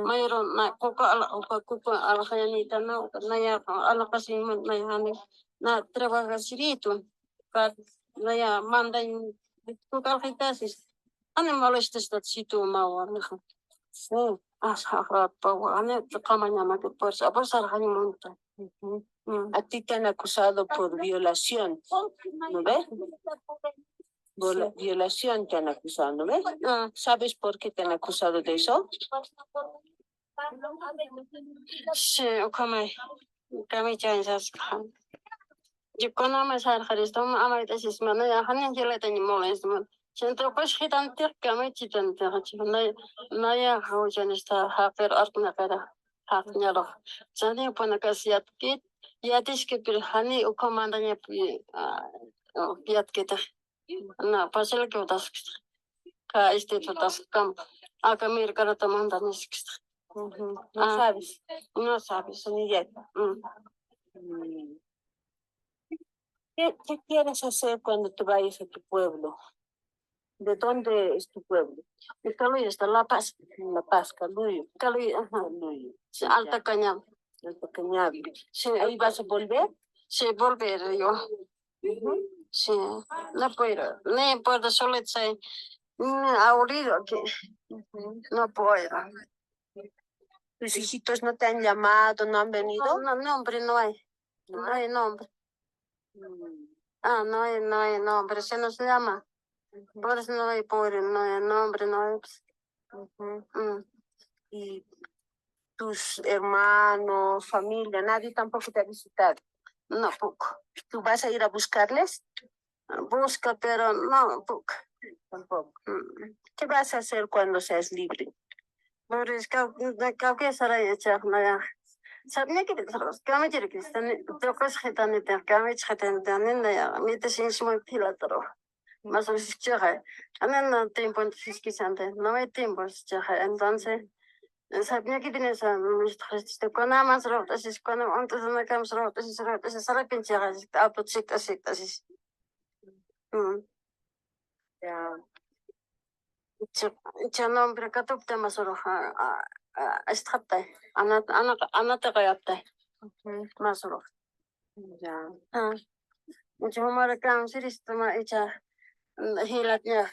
Mayroon na kuko alhayanita na ya alakasi man na yani na trabaja sirito. Kat na ya manday kuko alhitasis. Ane malestes dat situ mawar. Sí. Sahrat pohane kamanya makit por sarhani monta. A ti te han acusado por violación, ¿no ves? Violación te han acusado, ¿no ves? ¿Sabes por qué te han acusado de eso? Sí, kami chansas kan. Yo conozco a Jaristo, ama de ese semana, ya han ya le tengo moles, man. Siento pues que tanto kami chitan te hachi, no ya haujan está hacer arkna cara, haknya lo. Jadi pun akasiat kit, ya tis ke pilhani ukomandanya piat kita. Na pasal ke utas ka tutas kam, akamir cara tamandanis. No sabes. No sabes. Ni idea. ¿Qué quieres hacer cuando te vayas a tu pueblo? ¿De dónde es tu pueblo? De Caluy está La Paz. La Paz, Caluyo. Caluy, ajá. Caluyo. Alta Cañam. Alta Cañabi. Sí, ¿Ahí vas a volver? sí, volver yo. Sí, no puedo. Ni puedo solo ser aburrido aquí. No puedo. ¿Tus hijitos no te han llamado, no han venido? No, nombre no hay. No hay nombre. No hay nombre. Se nos llama. Por eso no hay pobre, no hay nombre, no hay. Y tus hermanos, familia, nadie tampoco te ha visitado. No, poco. ¿Tú vas a ir a buscarles? Busca, pero no, poco. Tampoco. ¿Qué vas a hacer cuando seas libre? Pero es que será hecha, no ya. Sabía que kami quiere que están, pero pues gitane te kami gitane te ane ya, mi te sin suma pila tro. Más o menos chaja. No tiempo entonces que sante, no hay tiempo chaja. Entonces, sabía que tienes a mis gestos con más rotas, es cuando antes de cam rotas, es sara pinchaja, auto chic así. Ya. Ya nombre que tú te más roja. Estapta. Ana te gayapta. Más roja. Ya. Yo me reclamo si esto me echa hilatnya,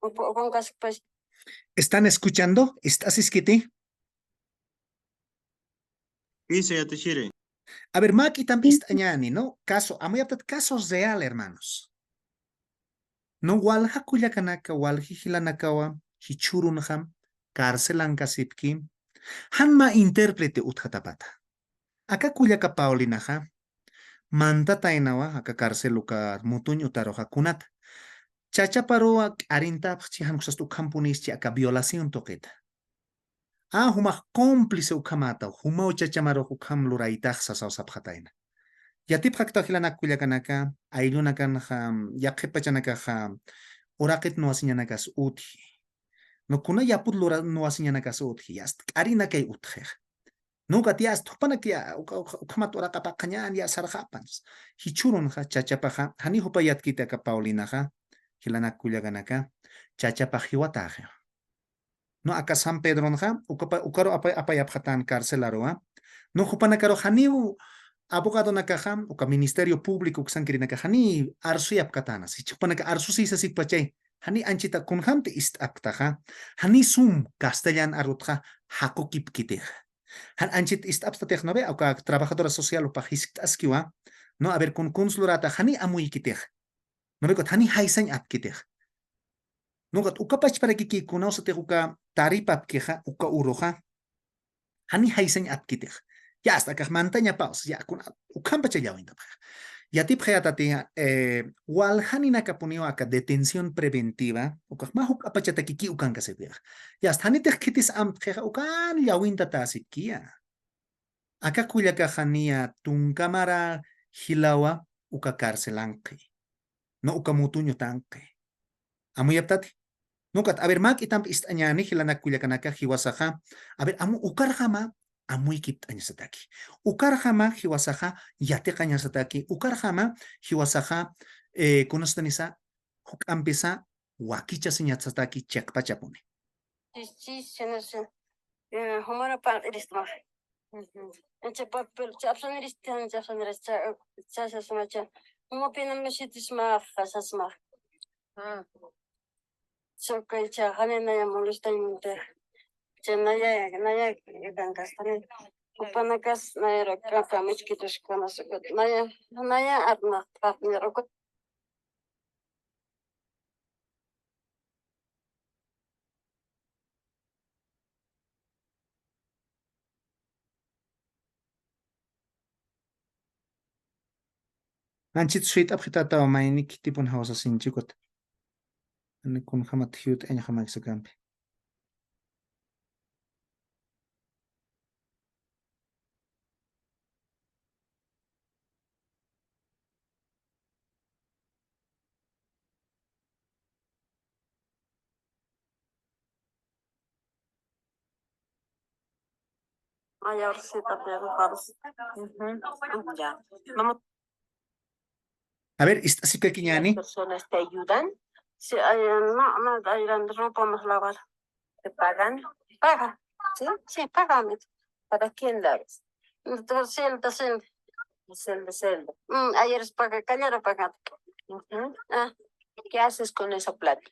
con casi pues. ¿Están escuchando? ¿Estás esquite? Dice ya te shire. A ver, Maki también istañani, ¿no? Casos real, hermanos. No walha kuyakanaka walhihilanakawa, hichurunham, cárcelankasipkim, hanma intérprete uthatapata. Acá kuyaka paulinaja, manta tainawa, acá cárceluka mutuñ utaroja kunata. Chachaparoa arinta chihan kusas ukampunis acá violación toqueta. Huma cómplice ukamata, huma uchachamaro ukam luraitaj sasau sapjataina. Yatip haktahilanak kuyakanaka, ayunakan yakipachanaka orakit no asiñanakas uthi. No kuna yaput lora no asiñanakas uthi, yast arina kay uther. Nunca tias topanak ya ukamat orakapa kanyan ya sarjapans. Hichurun ha chachapaja, hani hupayat kita ka Paulina ha, hilanak kuyakanaka, chachapa hiwataje. No acá San Pedro ha, ukaro apayapjatan carcelaroa. No hupanakaro haniu abogado nakaham uka ministerio público uksankiri nakahani arsuyap katana si chupanaka arsusisa sikpachay hani anchita kunhamte ist aktaha hani sum castellan arutha hakokip kitih han anchit ist abstateh no ve uka trabajadora social upa hisktaskiwa no a ver kun kunslurata hani amui kitih no ve kot hani haisan ap kitih no got uka pach para kiki kunausate uka taripap keha uka uroha hani haisan ap kitih ya hasta que mantaña paus ya con ukampa chayawinta ya tip hayatati wal hanina kapunio aka detención preventiva ukak mahuk apachata kiki ukan kasebia ya hasta hanite kitis am kha ukan yawinta tasikia aka kuya ka hania tun cámara hilawa uka carcelanqi no ukamutuño tanqi amuyaptati nukat a ver mak itamp istañani hilana kuya kanaka hiwasaha a ver amu ukarjama amuy kit anyasataki. Ukarjama hiwasaha yate kanyasataki. Ukarjama hiwasaha kunostanisa huk ampesa wakicha sinyatsataki chakpachapune. Sí, sí, no sé. Humana par erisma. Enche papel, chapson eristan, chapson eristan, chasas macha. Umo pina meshitisma, fasasma. So que cha hanena ya molesta inter. Naya gankastane upanakas naya kaka michkitos kanasukot naya atma papni rokot Anchit sweet apitata o maini kitipun hausa sinchikot. Ani kun hamat hiut enya hamak sakampi. mayor sita de paros. Ya. Vamos, A ver, esta sí que las kiñani. personas te ayudan, Si hay no hay ropa más lavar. te pagan. Paga. ¿Sí? Sí, págame. ¿Para quién laves? Entonces, Celda. ayer es paga, cañera paga. ¿Qué haces con esa plata?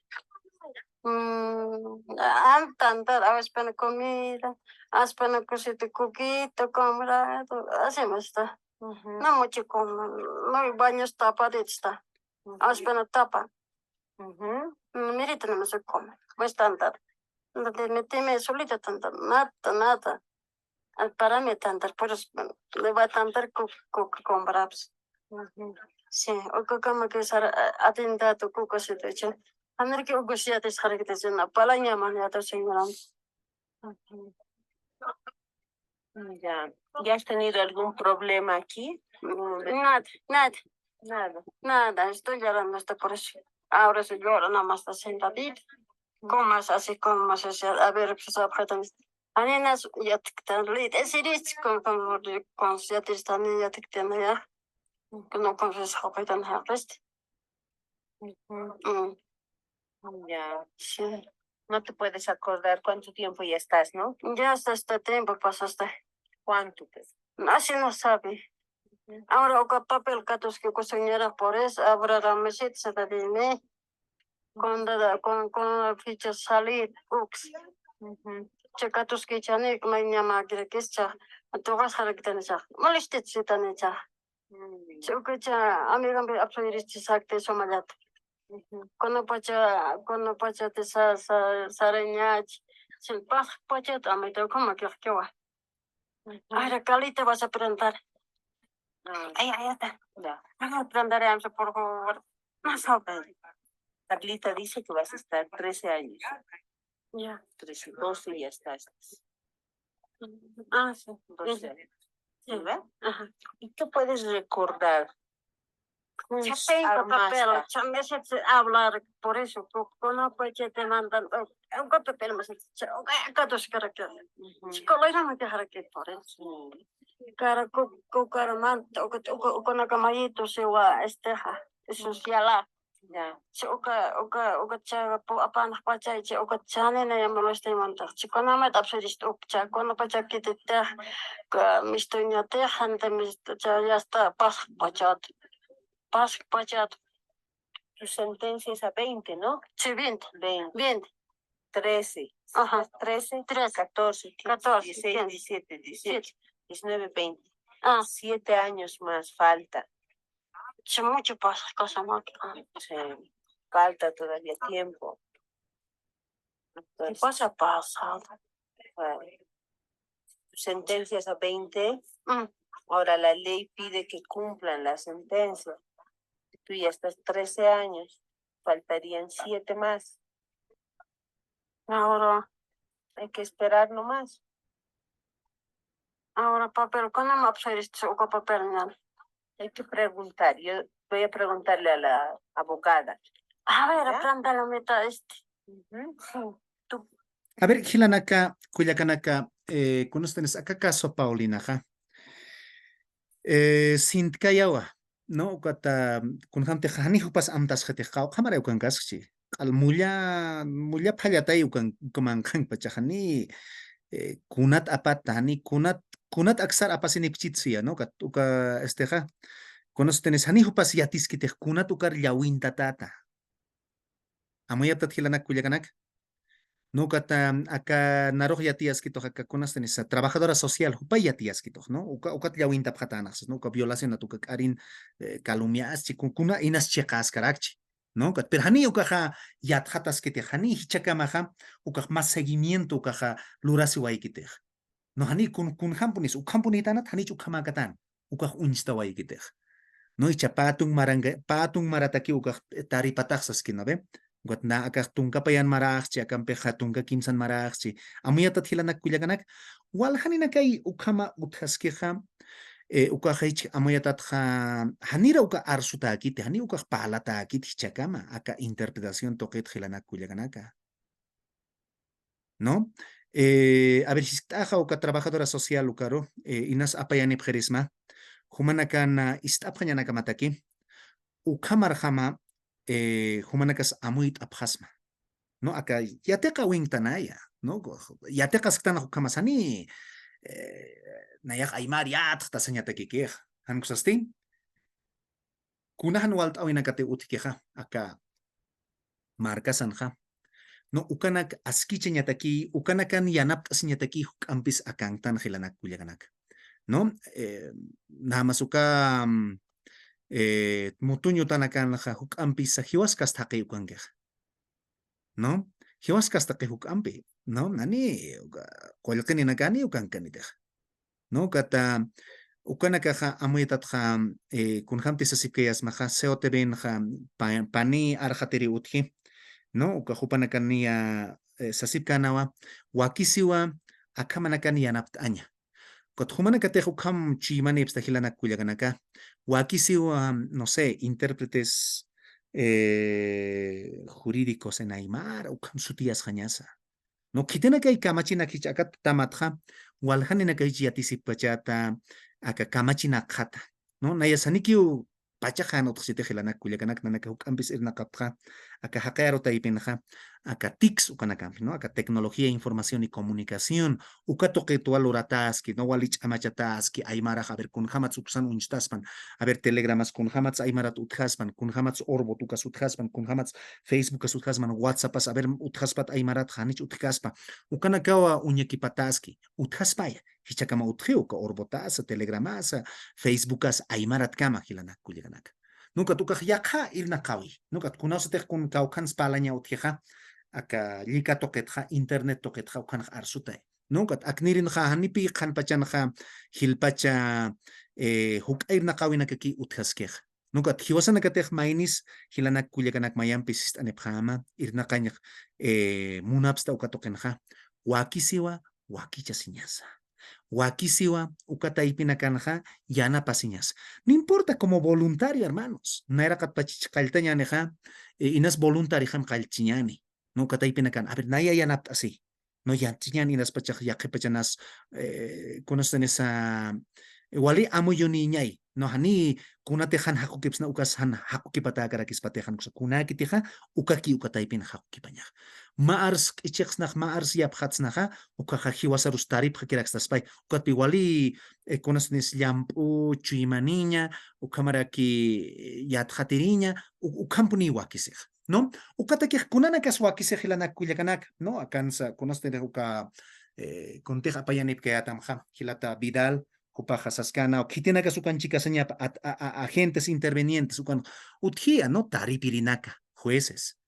Tantar, a veces para comida, a veces para cosita coquito, comprar, hacemos esto. No mucho como, no hay baños tapaditos, a veces para tapa. Mirita no me se come, pues tantar. Metíme solita tantar, nada. Para mí tantar, por eso le va a tantar comprar. Sí, o que como que ser atentado, cosita, a ver qué ocurría de esa gente, na palaña manera, señora. Ya. ¿Ya has tenido algún problema aquí? Nada, estoy llorando hasta por eso. Ahora se llora, nada más está sentadita. ¿Cómo más así, cómo más así? A ver, pues objetos. Aninas, ya te están lid, es iris, con ya te están, ya te están ya. No confieso, objetos, rest. Ya. Sí. No te puedes acordar cuánto tiempo ya estás, ¿no? Ya hasta este tiempo pasaste. ¿Cuánto? Pues? Así no sabe. Ahora, o papel catos que cocinera por eso, ahora la mesita se te dime. Con ficha salir, ups. Checatos que chane, me llama que cha. Tu vas a requitar esa. Molestet se tan esa. Chukucha, amiga, me absolutamente sakte somalat. Cuando pacha te sareñach. Si pas pacha, a mí te como que va. Ahora, Calita vas a preguntar. Ahí está. Ya. Vamos a preguntar por favor. Más joven. Carlita dice que vas a estar 13 años. Ya. 13, 12 ya estás. Sí. 12 años. ¿Sí ve? Ajá. ¿Y qué puedes recordar? Chapenco papel, chamese hablar por eso, no pues te mandan, un papel más, gatos caracteres. Chicolera me dejará que por eso. Cara caraman, o con camayito se va esteja, eso sí ala. Ya. Si oka cha po apan pacha che oka chane na yamalo este manta. Si kona met absurdist okcha kona pacha kite ka mistoña te hanta misto cha ya está pas pachat. Tu sentencia es a 20, ¿no? Sí, 20. 20, 20. 13. Ajá. 13, 13, 14, 15, 14, 16, 15, 17, 18, 19, 20. Ah, 7 años más falta. sí, mucho pasa, cosa más. Sí, falta todavía tiempo. ¿Qué Entonces, pasa? Pasado. tu sentencia es a 20. Mm. Ahora la ley pide que cumplan la sentencia. Tú ya estás 13 años. Faltarían 7 más. Ahora, Hay que esperar nomás. papel, ¿cómo me absurdist oka papel nyan? Hay que preguntar. Yo voy a preguntarle a la abogada. A ver, ¿Ya? aprenda la meta Tú, A ver, Gilanaka, Cuyacanaka, con ustedes, acá caso Paulina, ja. Sint kayawa, no, kata, kun hamte hani hupas amtas hete kau, kamara ukan kaschi. Al mulla payata ukan kumankan pachahani, kunat apatani, kunat aksar apasini pchitsia, no, kat uka esteja. Con ustedes, hani hupas yatis kite kunat ukar yawin tata. Amoyatat Gilanak Cuyacanak. No kata acá naroj yatias kito acá con esa trabajadora social hupay yatias kito no ukat yawin tapjatanas no ka violación atuka karin calumnias chikuna inas chekas karakchi no kat pero hani ukaja yatjatas kite hani hichakamaja ukaj más seguimiento ukaja lurasi waikite no hani kun hampunis ukampunitana hani chukamakatan ukaj unsta waikite no icha patung marataki ukaj tari pataxas kinabe Guat na akak tungka payan marachchi akampe hatunka kimsan marachchi amuyatat hilanak kuyakanak wal hanina kay ukama uthaskeja ukajich amuyatat hanira uka arsuta akite hani uka palata akit hichakama aka interpretación toqet hilanak kuyakanaka ¿no? A ver, si está uka trabajadora social ukaro inas apayani pjerisma humanakan istapjañanaka mataki ukamarjama humanakas amuit abhasma no acá ya te kawing tanaya no ya te kasktana hukamasani nayak aymar ya tasanya te kike han kusastin kunahan walt awina kate utikeja acá marca sanja no ukanak askichenya taki ukanakan yanap tasnyataki hukampis akang tan hilanak kulyaganak no nada más uka mutuño tanakan hukampis hiwaskas taqi ukangej no hiwaskas taqi hukampi no nani qollqini nakani ukankanitej no kata ukanakaja amuyatatja kunhamti sasipkayas maja seotebenja pani arjateri utji no uka hupanakania sasipkanawa wakisiwa akamanakani yanapt aña kot humanakatej ukam chimanipsta hilanak kuyakanaka wakisiwa no sé intérpretes jurídicos en Aymara ukam sutias jañasa no kitena kay kamachina kichaka tamatja walhanina kay yatisipachata aka kamachina khata no nayasanikiu pachajan otxite hilanak kulyakanak nanaka ukampis irnaqapja aka haqero taypinja aka tics ukanakam no aka tecnología información y comunicación ukatoque tual urataski no walich amachataski aymara a ver kun hamats uksan unchtaspan a ver telegramas kun hamats aymarat uthaspan kun hamats orbot ukas uthaspan kun hamats facebook as uthaspan whatsappas a ver uthaspat aymarat hanich uthaspa ukanakawa uñakipataski uthaspaya hichakama uthiuka orbotasa telegramasa facebookas aymarat kama hilanak kuliganak nuka tukaj yakha irna qawi nuka kunawsatej kun kawkhans palaña uthija aka lika toqetja internet toqetja ukanaj arsutay nuka aknirin ja hanipi qanpachanja hilpacha huk'ayrna qawinakaki uthaskeja nuka hiwasanakatej mainis hilanak kullakanak mayampis istanepjama irnaqañaj munapsta ukatoqenja wakisiwa wakicha siñasa Wakisiwa, ukataipina kanja, yana pasiñas. No importa como voluntario, hermanos. Naira katpachichkalteña neja, inas voluntario jam kalchiñani. No kataipina kan. A ver, naya yanap así. No yanchiñani inas pachaj yakepachanas, conocen esa. Wali amo yo niñay. No hani kunatejan hakukips na ukas han hakukipata karakis patejan kusa kunakitija ukaki ukataipin hakukipaña. Maars ichexnaj maars yaphatsnaja ukaja hiwasarus tarip hakiraxtaspay ukatpi wali conocen llampu chuimaniña ukamaraki yatjatiriña ukampuni wakisej. ¿No? Ukataki kunanakas wakisej hilana kullakanak, ¿no? Akansa conocen uka conteja payanip que atamja hilata Vidal Kupaja Saskana, o Kitinaka sukan chikasaña agentes intervenientes, sukan utjia, ¿no? Taripirinaka, jueces,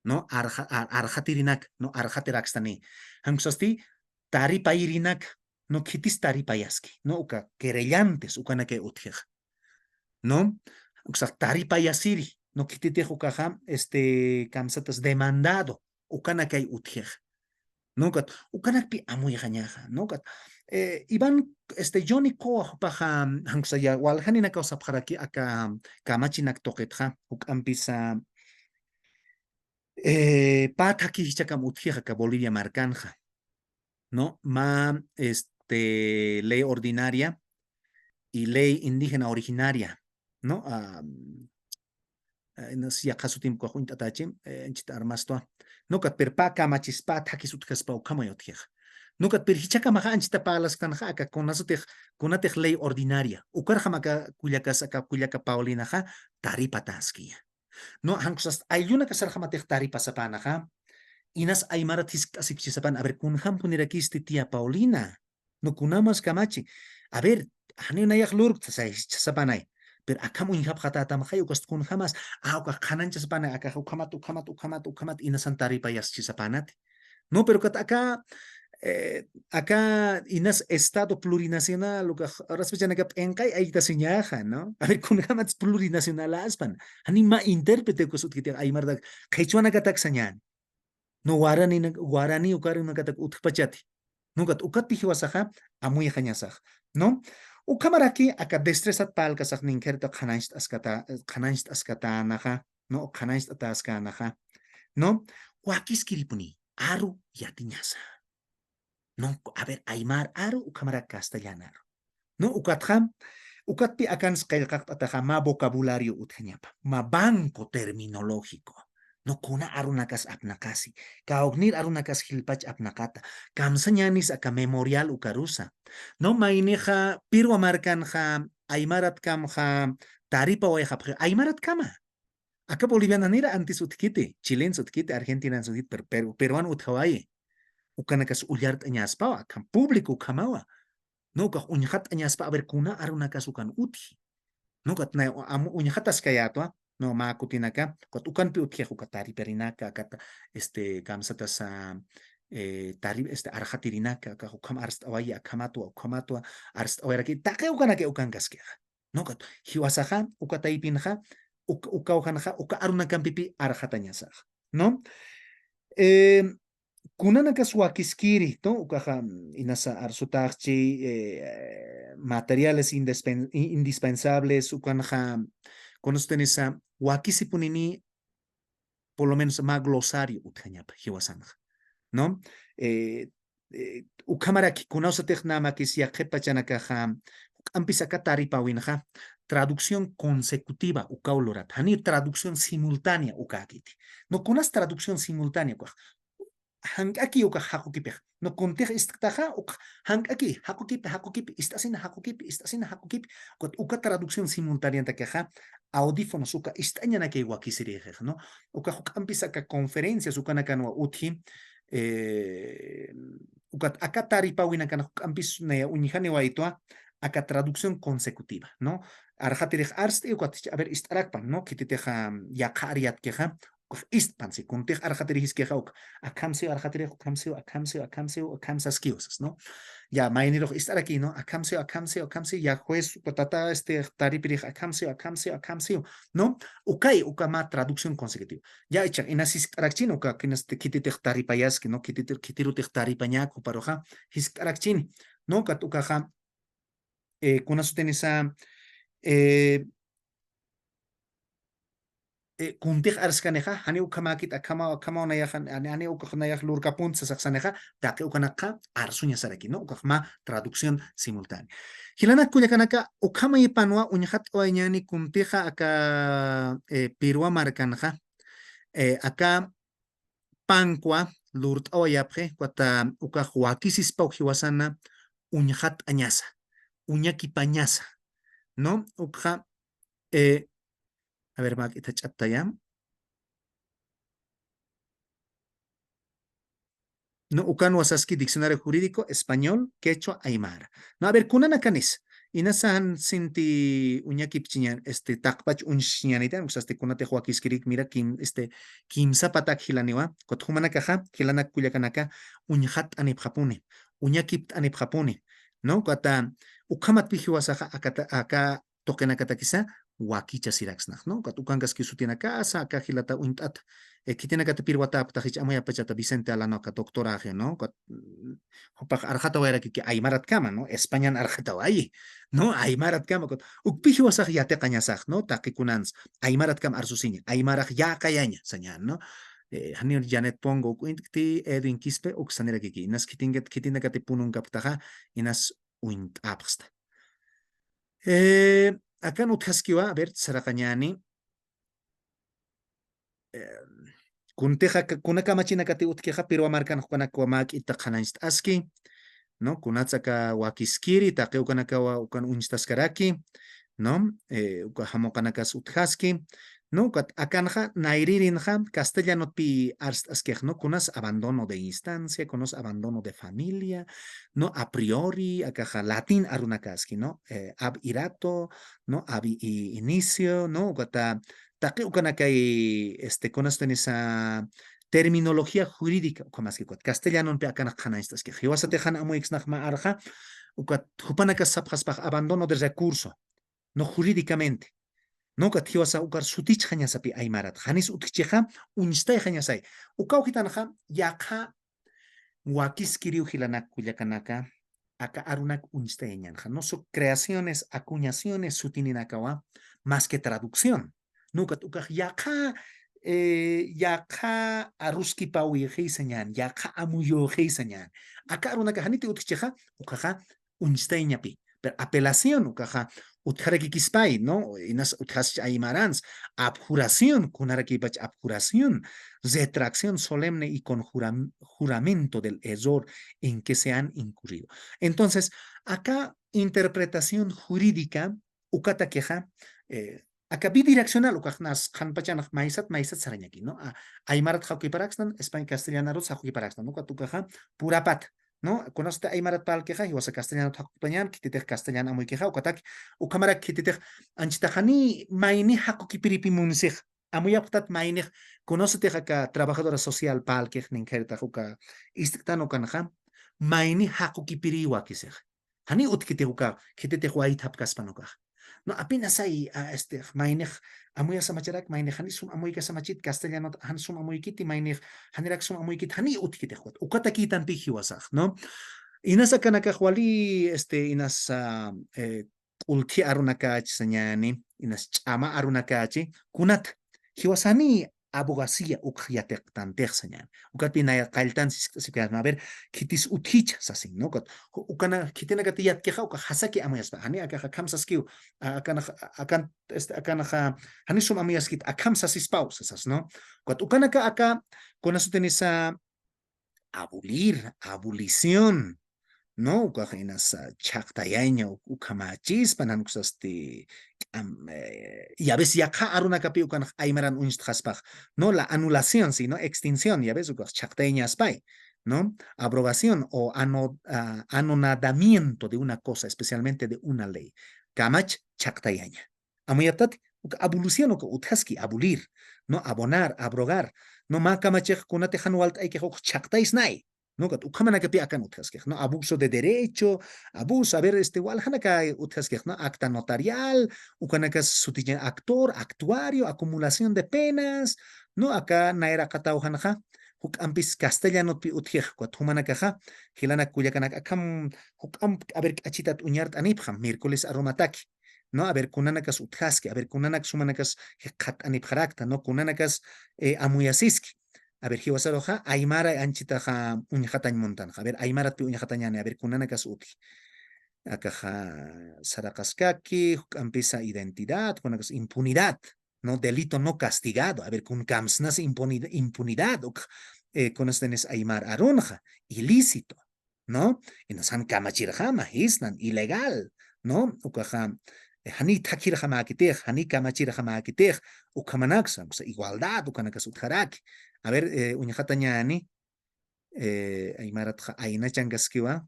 ¿no? Arjatirinak, ¿no? Arjateraxtani. Hanksasti, taripayirinak, no kitis taripayaski, ¿no? Uka querellantes, ukanake utjia, ¿no? Uksa taripayasiri, no kititej ukaja, kamsatas demandado, ukanake utjia. No kat ukanakpi amuy gañaja, no kat Iban Johnny Ko paja hangsaya walhanina kausa paraki aka kamachinak toqetja ukampisa pataki hichakam utjija ka Bolivia marcanja, no ma ley ordinaria y ley indígena originaria, no si acaso tiempo junta tachim enchita armasto no kat perpa kamachis pataki utjaspa ukamayotjija. Nukat perhichaka maha anchita palas kanja aka kunatej ley ordinaria. Ukarja maka kullaka Paulina ja taripataski. No hankusas ayuna kasarjamatej taripasapana ja. Inas aymara tiskasipisapan a ver kunjam punirakisti tía Paulina. No kunamas kamachi. A ver, hanina yak lurk sapanay. Pero acá muy hapjata tamjay ukas kunjamas uka kananchasapana aka ukamat inasan taripayas chisapanate. No, pero acá acá inas estado plurinacional lo que ahora se llama encay ahí ta señaja, ¿no? A ver con jamás plurinacional aspan anima intérprete que sut que ay marda quechua katak sañan no guarani ukari una katak utpachati no kat ukati hiwasaja amuy hañasaj, ¿no? Ukamaraki acá destreza pal kasaj ninkerta khananst askata naja, no khananst ataska naja, no? Wakiskiripuni aru yatiñasa. No, a ver, Aymar Aro ukamara castellano. No, ukatpi akan ataja ma vocabulario utjeñapa, ma banco terminológico. No kuna arunakas apnakasi, kaognir arunakas hilpach apnakata, kamsañanis aka memorial ukarusa. No, maineja pirwa markanja, Aymarat kamja, taripa oejapje, Aymarat kama. Acá boliviana nira antes utkite, chilen utkite, argentina utkite, peruano uthawaye. Ukanakas ullart añaspa kan público kamawa no ka uñhat añaspa a ver kuna arunakas ukan uti no kat na uñhatas kayato no ma kutinaka kat ukan pi utjeju katari perinaka kat kamsatas tari arjatirinaka ka ukam arst awaya kamatua arst awayaki take ukanake ukan kaskeja no kat hiwasaja ukataipinja ukaujanja uka arunakan pipi arjatañasaj no kunanakas wakiskiri, ¿no? Ukaja inasa arsutachi materiales indispensables, ukanja conocen esa wakisipunini por lo menos más glosario utjañapa hiwasanja, ¿no? Ukamaraki kunausatej nama que si akepachanakaja ampisaka taripawinja traducción consecutiva ukaulorat, hani traducción simultánea ukakiti. No kunas traducción simultánea hankaki uka hakukipe no konteja istataja uka hankaki hakukipe istasina hakukipe uka traducción simultánea takeja audífonos uka istañana que wakisirije no uka hukampisa ka conferencias uka nakanwa uthi uka acá taripawina kana hukampis ne unihane waitwa acá traducción consecutiva no arjatirij arste uka a ver istarakpan no kititeja yakariat keja istpansi kuntej arjatirij keja uka akamseo arjatirij akamsaskiosas no ya mainiro istaraki no akamseo ya juez patata taripirij akamseo no ukama traducción consecutiva ya hecha inasis arakchin uka kinas kititej taripayaski no kitirutej taripañaku paroja his arakchin ¿no? Kat ukaja, kunasu tenisa, kuntik arskaneja, hani ukamakit akama onayajan, hani ukajanayaj lurkapunt sasaksaneja, take ukanaka arsunya saraki, ¿no? Ukajma traducción simultánea. Hilanak kuyakanaka ukama ipanwa uñajat oañani kuntija aka pirua markanja, acá pankwa lurt oyapje cuata uka huakisis paujiwasana uñajat añasa, uñaki pañasa, ¿no? Ukja, a ver, mak ita chatayam. No, ukan wasaski diccionario jurídico español, quechua, aymara. No, a ver, kunana canis. Inasan sinti uñaki pichiñan, takpach unchiñanita, usaste kunate huakiskirik, mira, kim zapatak hilaniwa, kot humana caja, hilanak kuyakanaka, uñhat anipjapuni, uñakip anipjapuni, ¿no? Kata, ukamat pijiwasaja, acá tokenakata quizá, wakicha siraxnach, ¿no? Kat ukangas que su tiene casa, acá hilata untat. Kitina kata pirwata ptahich amoya pachata Vicente Alano ka doctoraje, ¿no? Hopach arjata waira ki aymarat kama, ¿no? Españan arjata wayi, ¿no? Aymarat kama kot. Ukpihi wasaj ya te kañasaj, ¿no? Takikunans. Aymarat kama arsusiña. Aymaraj ya kayaña, sañan, ¿no? Hanir Janet Pongo kuinti Edwin Quispe uksanira kiki. Inas kitina kati punun kaptaja inas uint apsta. Acá no tjaskiwa, a ver, sarakañani. Kunteja kuna kamachina kati utkeja pero marcan juana mak itakananst aski, no kunatsaka wakiskiri takeu kanaka ukan unstaskaraki, no uka hamokanakas uthaski, no kat akanja nairirinja castellano pi arst askej, no kunas abandono de instancia, kunas abandono de familia, no a priori akaja latín arunakaski, no ab irato, no ab inicio, no kata Take ukanakai conocen esa terminología jurídica, como es que castellano pe acá na estas que hiwasa te han amu exnachma arja, ukat hupanaka saphaspach abandono de recurso, no jurídicamente. No kat hiwasa ukar sutich hanyasapi aymarat, hanis utchiha unstay hanyasay. Ukauhitanha yakha wakiskiriu hilanak kuyakanaka, acá arunak unstay ñanja. No son creaciones, acuñaciones sutininakawa, más que traducción. Nunca tukaj yaka yaka aruski pawi heisanyan yaka amuyo heisanyan acá una cajanita utcheja ukaja unsteiñapi pero apelación ukaja utjaraki kispay no inas utjas aymarans abjuración kunaraki bach abjuración retracción solemne y con juramento del error en que se han incurrido. Entonces acá interpretación jurídica ukata queja acá bidireccional ukajnas hanpachanaj maisat sarañaki, ¿no? Aymarat jauquiparaxnan, España castellana rus jauquiparaxnan, ¿no? Katukaja purapat, ¿no? Conoste aymarat pal queja y wasa castellano jauquipañan, kititej castellana muy queja, ukatak ukamara kititej anchitajani maini jauquipiripi munsij. Amuyaptat mainij conoce acá trabajadora social pal quej ninkerta uka istiktan ukanaja maini jauquipiriwa kisej. Hani utkitejuka kititej wait hapkaspanuka. No apenas hay mainej amuya samacharak mainej hanisum amuy samachit castellano hansum amuy kiti mainej hanirak sum amuy kit hani utkite hot ukata kitan pihiwasaj, no inas akanaka wali inas ulti arunakach sañani inas chama arunakachi kunat hiwasani abogacía ukhiatek tantej sañan ukati na kaltan sikan a ver kitis uthich sasin no ukana kitina katiyat keja uka hasaki amuyas hani aka kamsaskiu akan hani sum amuyas kit akamsasis pausas no ukana aka con eso tenisa abolición no ukajinas chaktayaño ukamachis pananuxasti y a veces ya aruna capi ukan aymaran unsthaspach no la anulación sino extinción ya ves ukas chaktayañas pay no abrogación o anonadamiento de una cosa especialmente de una ley kamach chaktayaña amuyaptat abolición o uthaski abolir no abonar abrogar no ma kamachej kunate hanwalt ay ke chaktais nai no kat ukamana que pia kan uthaskej no abuso de derecho abuso a ver walhanaka uthaskej no acta notarial ukanaka sutinya actor actuario acumulación de penas no acá naira katauhanha ampis castellano pi utjej, cuat humanakaja, hilanak kuyakanak akam, a ver, achitat uñart anipjam, miércoles aromataki. ¿No? A ver, kunanakas utjaski, a ver, kunanakas sumanakas hekat anipjarakta, ¿no? Kunanakas amuyasiski. A ver, hiwasaroja, aymara anchitaja uñjatañ montan. A ver, aymara pi uñjatañane, a ver, kunanakas uti. Akaja sarakaskaki, empieza identidad, kunakas impunidad, ¿no? Delito no castigado. A ver, kun kamsnas impunidad, con este aymar arunja, ilícito, ¿no? Y nos han kamachirjama, isnan, ilegal, ¿no? Ukaja, hani takirjama akitej, hani kamachirjama akitej, ukamanaksa, igualdad, ukanakas utjaraki. A ver, uñjatañani, aymaratja ayna changaskiwa.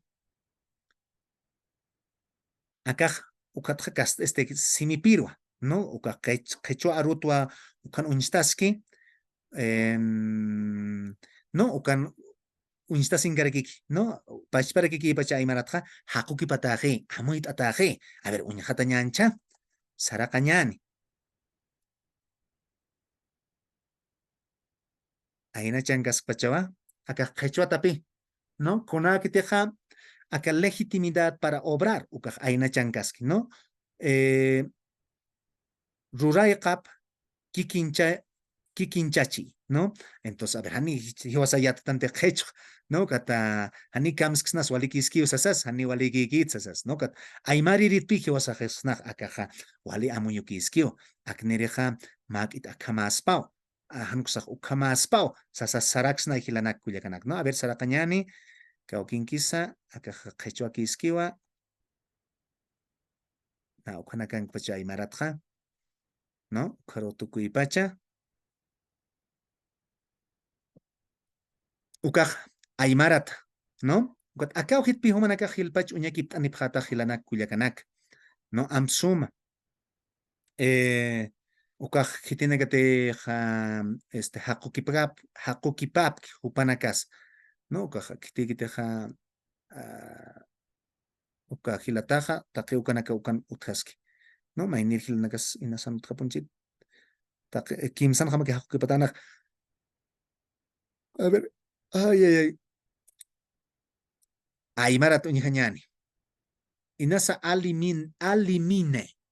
Acá ukatjakas simipirwa, ¿no? Uka quechua arutwa ukan unstaski, no, ukan unstasin garakiki, no, pachparakiki pacha aymaratja, hakuki pataje, amuit ataje, a ver, uñjata ñancha, sarakañani. Ayna changas pachawa, acá quechua tapi, ¿no? Kuna que teja, acá legitimidad para obrar, uka ayna changaski, ¿no? Rurayqap kikinchachi, ¿no? Entonces, a ver, hani hiwasayat tante qech, ¿no? Kata hani kamsknas walikiskiu sasas, hani walikikit sasas, ¿no? Kat aymari ritpi hiwasajesnaj akaja, wali amuyukiskiu, aknereja makit akamaspau, hankusaj ukamaspau, sasas saraksna hilanak kuyakanak, ¿no? A ver, sarakañani, kaukinkisa, akaja qechua kiskiwa, na ukanakan pacha aymaratja, ¿no? Karotukuy pacha. Ukaj aymarat, ¿no? Acá ojit pijuman acá gilpach uñakip anipjata gilanak kuyakanak, ¿no? Amsuma. Ukaj hitinegate hakukipap upanakas, ¿no? Ukaj kitigiteja ukaj hilataja taqi ukanaka ukan utjaski, ¿no? Mainir hilanakas inasan utjapunchit. Kimsan jamake hakukipatanak. A ver, ay. Aymarat uñañani. Inasa alimine.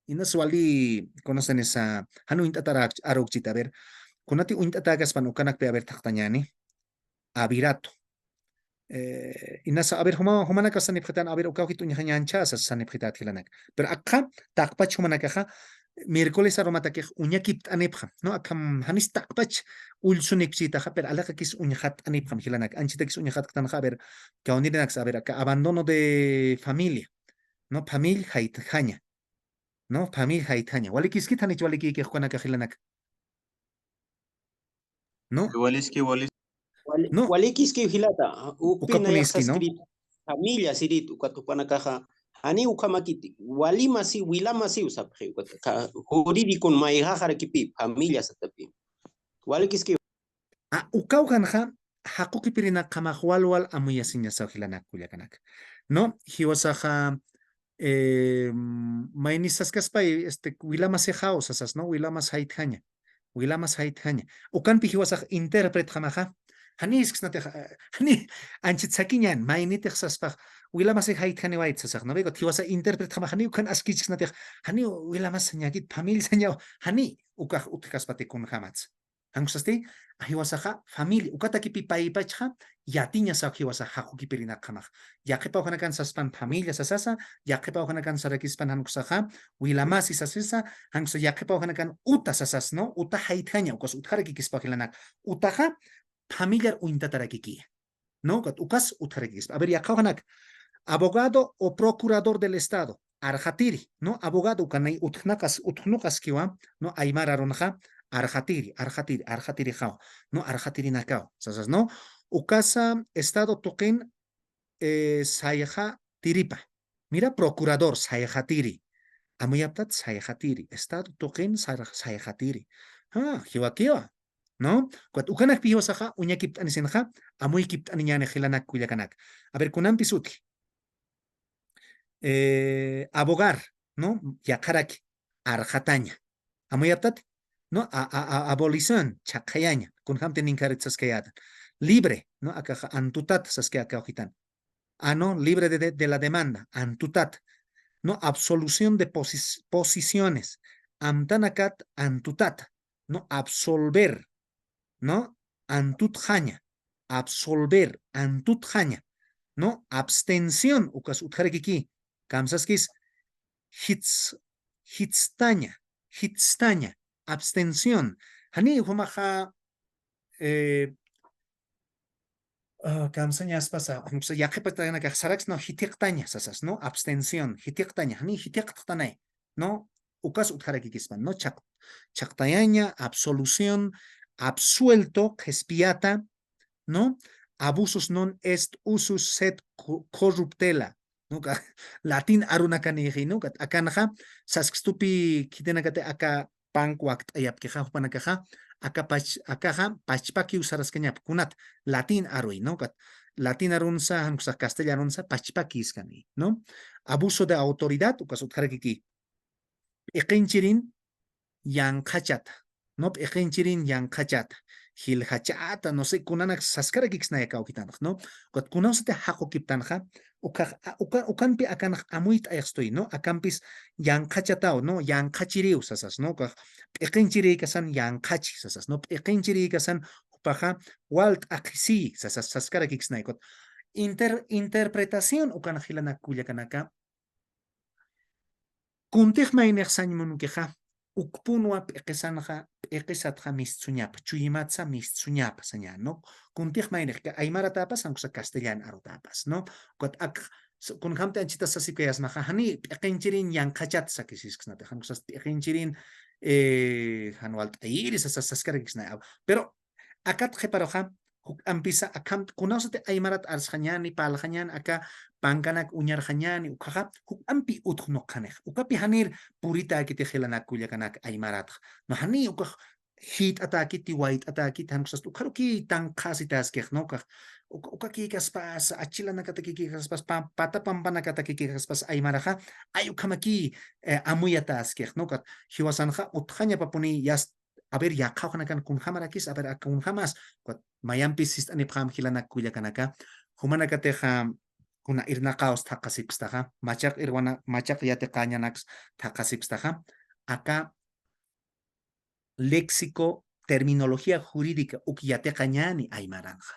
Inasa wali conocen esa hanu intatara arokchita. A ver, kunati untatagas pan ukanakpe a ver taktañani. Abirato. Inasa a ver humanaka sanipjetan a ver ukawit uñañancha sanipjetat hilanak. Pero acá takpach humanakaja miércoles aromatakej uñakip anepja, ¿no? Akam hanis takpach ulsunikchitaja, pero alakakis uñajat anepja hilanak. Anchitakis uñajat tanja, a ver, kaunirinax, a ver, acá abandono de familia, ¿no? Familia haitjaña, ¿no? Familia haitjaña. Walikiskit hanich walikiki juanaka hilanak. ¿No? Waliski walis. No. Walikiski hilata, upina Ukapuniski, ¿no? script familia sirit ukatupanakaja. Ani ukamakiti walimasi wilamasi usapri jurídico maihajar kipi familia satapi walikiski Ukawkanja hakuki pirina kamajwalwal amuyasiña sauhilanak kuyakanak, ¿no? Hiwasaja mainisas kaspay wilamas ejaos asas, ¿no? Wilamas haitjaña, wilamas haitjaña. Ukan pihiwasaj interpret jamaja. Hani isknateja, hani anchitsakiñan, mainitej saspaj, wilamas haitjani waitsasaj, ¿no? Vego tiwasa interpret jamaja, hani ukan askichiknatej, hani wilamas ñakit familia sañao, hani ukaj utkaspate kun jamats. Angusasti, ahiwasaja familia, ukataki pipaipacha, yatiña sa ahiwasaja hukipirina kamaj. Yakepa hanakan saspan familia sasasa, yakepa hanakan sarakispan hankusaja, wilamasi sasisa, hankusa yakepa hanakan uta sasas, no? Uta haitaña, ukos utharaki kispahilanak. Utaja familiar uintataraki, ¿no? Ukas utharaki. A ver, yakahanak, abogado o procurador del Estado. Arjatiri, ¿no? Abogado ukanay utnukas kiwa, ¿no? Aymara ronja. Arjatiri jao, no arjatiri nakao, sasas no, ukasa estado toquen sayaja tiripa, mira procurador sayajatiri, amuyaptat sayajatiri, estado toquen sayajatiri, hiwakiwa, no, cuat ukanak pijo saja, uñakip anisenja, amuyikip aniñane hilanak kuyakanak, a ver, kunan pisuti, abogar, no, yakaraki, arjataña, amuyaptat, ¿no? Abolición, chakayaña, con hamte ninkaritzas kayada. libre, ¿no? Acá antutat, ¿sabes qué? Acá ojitan. Ah, no, libre de la demanda, antutat, ¿no? Absolución de posiciones, amtanakat, antutat, ¿no? Absolver, ¿no? Antutjaña, absolver, antutjaña, ¿no? Abstención, ukas utjarekiki, kamsaskis, hitstaña, abstención. Hani humaja, kamsañas pasa, ya que patana que sarax no hitiktaña, sasas, ¿no? Abstención, hitiktaña, hani hitiktanay, ¿no? Ukas utjarekikispan, ¿no? Chaktaña, absolución, absuelto, gespiata, ¿no? Abusus non est usus sed corruptela, ¿no? Latín arunakanihi, ¿no? Akanaja, saskstupi kitenakate aka pankwakt ayapkeja panakaja, akaja pachpaki usaraskeñap kunat, latín arui, ¿no? Latín arunsa, hankusa castellanunsa, pachpaki iskani, ¿no? Abuso de autoridad, ukasut harakiki. Ekinchirin yankachat, ¿no? Ekinchirin yankachat. Hilhachata, no sé, kunanak saskara kiksnaya kaukitanj, ¿no? Kat kunausate hako kiptanja, ukanpi akanj amuit ayakstoy, ¿no? Akampis yankachatao, ¿no? Yankachiriu sasas, ¿no? Ekinchiri kasan yankachi sasas, ¿no? Ekinchiri kasan upaja walt akisi sasas saskara kiksnaya kot. Interpretación ukanjilana kuyakanaka. Kuntej mainej sanmunkeja. Ukpunwa peqesanja peqesatja mistsuñap chuyimatsa mistsuñap saña, ¿no? Kuntij mainej que aymara tapas aunque castellano arotapas, ¿no? Kot ak kun hamte anchita sasikayas maja hani peqenchirin yankachat sakisisksnate hanusas peqenchirin hanualt iris saskariksna, pero akat jeparoja ampisa akam kunausate aymarat arshañani palhañan aka pankanak uñarhañani ukaja ampi uthnokhanej ukapi hanir purita akite helanak kuyakanak aymarat no hani ukaj hit atakiti white atakiti hanksas ukaruki tan khasitas kehnokaj ukaki kaspas achilana katakiki kaspas pata pampana katakiki kaspas aymaraja ayukamaki amuyatas kehnokaj hiwasanja uthaña papuni yas a ver ya kan kun hamarakis a ver kun hamas mayampis sistani pham hilana kuyakanaka humanakateja kuna irnaqaos thaqasipstaja machaq irwana machaq yate qañanax thaqasipstaja acá léxico terminología jurídica ukyate qañani aymaranja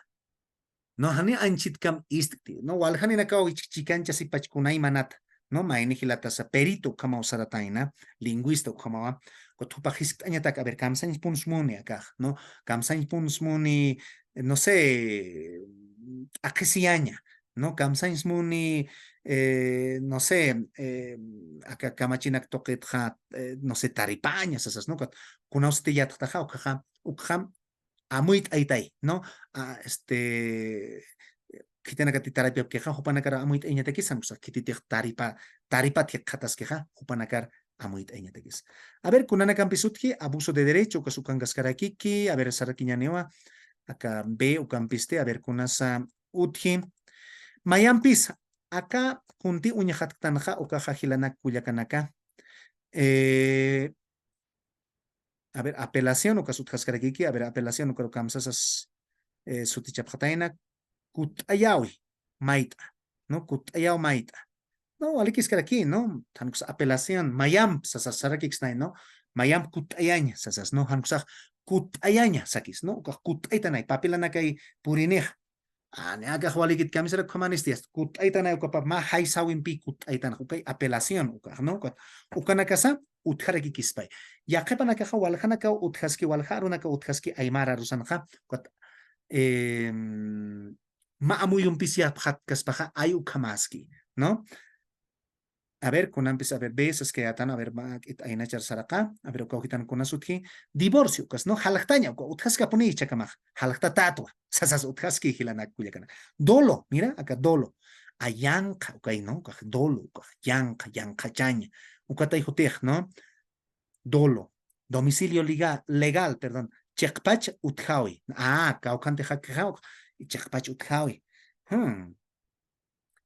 no hani anchitkam istikti no walhani nakaw chikancha sipachkunay manata no maini hilatasa perito kama usarataina lingüista kama kotupa hisktañatak a ver kamsañ punsmuni acá no kamsañ punsmuni no sé akesiaña no kamsañ muni no sé acá kamachinak toquetja no sé taripañas esas no kuna usted ya taja ukham amuit aitai no kitana kati taripia keja hupanakar amuit eñatekis amsa kititik taripa tiekatas keja hupanakar amuit eñatekis a ver kunana kampisutki abuso de derecho kasukan gascarakiki a ver sarakiñanewa acá B o campiste a ver kunasa utji mayampis acá kunti uñajat tanja o caja gilanak kuyakanaka a ver apelación o kasut hascarakiki a ver apelación o kamsasas sutichapjataina kut ayawi maita no kut ayaw maita no alikis karaki no tankus apelación mayam sasasarakiksnai no mayam kut ayaña sasas no hankusaj kut ayaña sakis no kut aitanay papilanakay purinej aga hualikit kamisara komanistias kut aitanay ukapa ma hay sawimpi kut aitan ukay apelación ukaj no ukanakasa utharaki kispay ya qepanaka walhanaka uthaski walharunaka uthaski aymara rusanqa ma amuyumpisia kaspaja ayu kamaski no a ver con a ver veces que atan a ver ayna char saraka a ver kauhitan con asutki divorcio kas no halaktaña uthaska puni chakamaj halakta tatwa sasas uthaski hilanak kuyakana dolo mira acá dolo ayanka okay no dolo yanka chaña ukatay hutej no dolo domicilio legal perdón chekpach uthawi kaukante hakhaw chekpach uthawi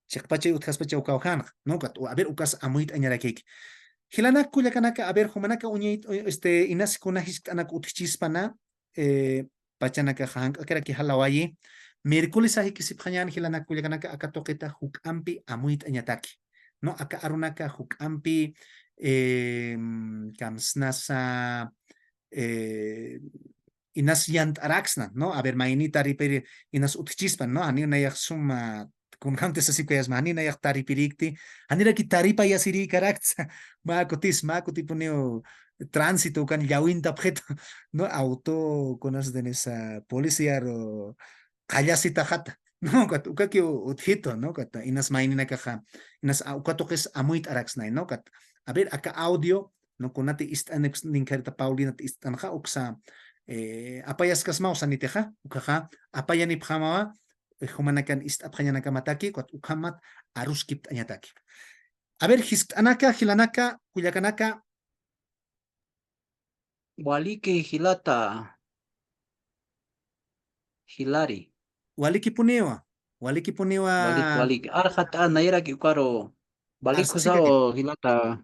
chekpache utkaspache ukauhan no a ver ukas amuit añarakik hilanak kuyakanaka a ver humanaka uñit inasi kuna hiskanak utchispana pachanaka hank akara ki halawayi miércoles ahi kisip hanyan hilana kuyakanaka aka toqueta hukampi amuit añataki no aka arunaka hukampi kamsnasa inas yant araxna no a ver mainita riperi inas utchispan no ani na suma kun hantes así que es manina ya taripirikti anira ki taripa ya siri karakta ma kotis ma kotipuneo tránsito kan yawinta objeto no auto conas de esa policía o callasita jata no kat ukaki uthito no kat inas mainina kaja inas ukatokes amuit araxna no kat a ver acá audio no konati istanex ninkerta paulina istanja uksa apayas kasma usaniteja ukaja apayani pjamawa humanakan istapjañanaka mataki kuat ukamat aruskip añataki a ver histanaka hilanaka kuyakanaka Walike hilata hilari. waliki punewa waliki punewa Walik arhat anayra ki karo balik arsasikake kusao hilata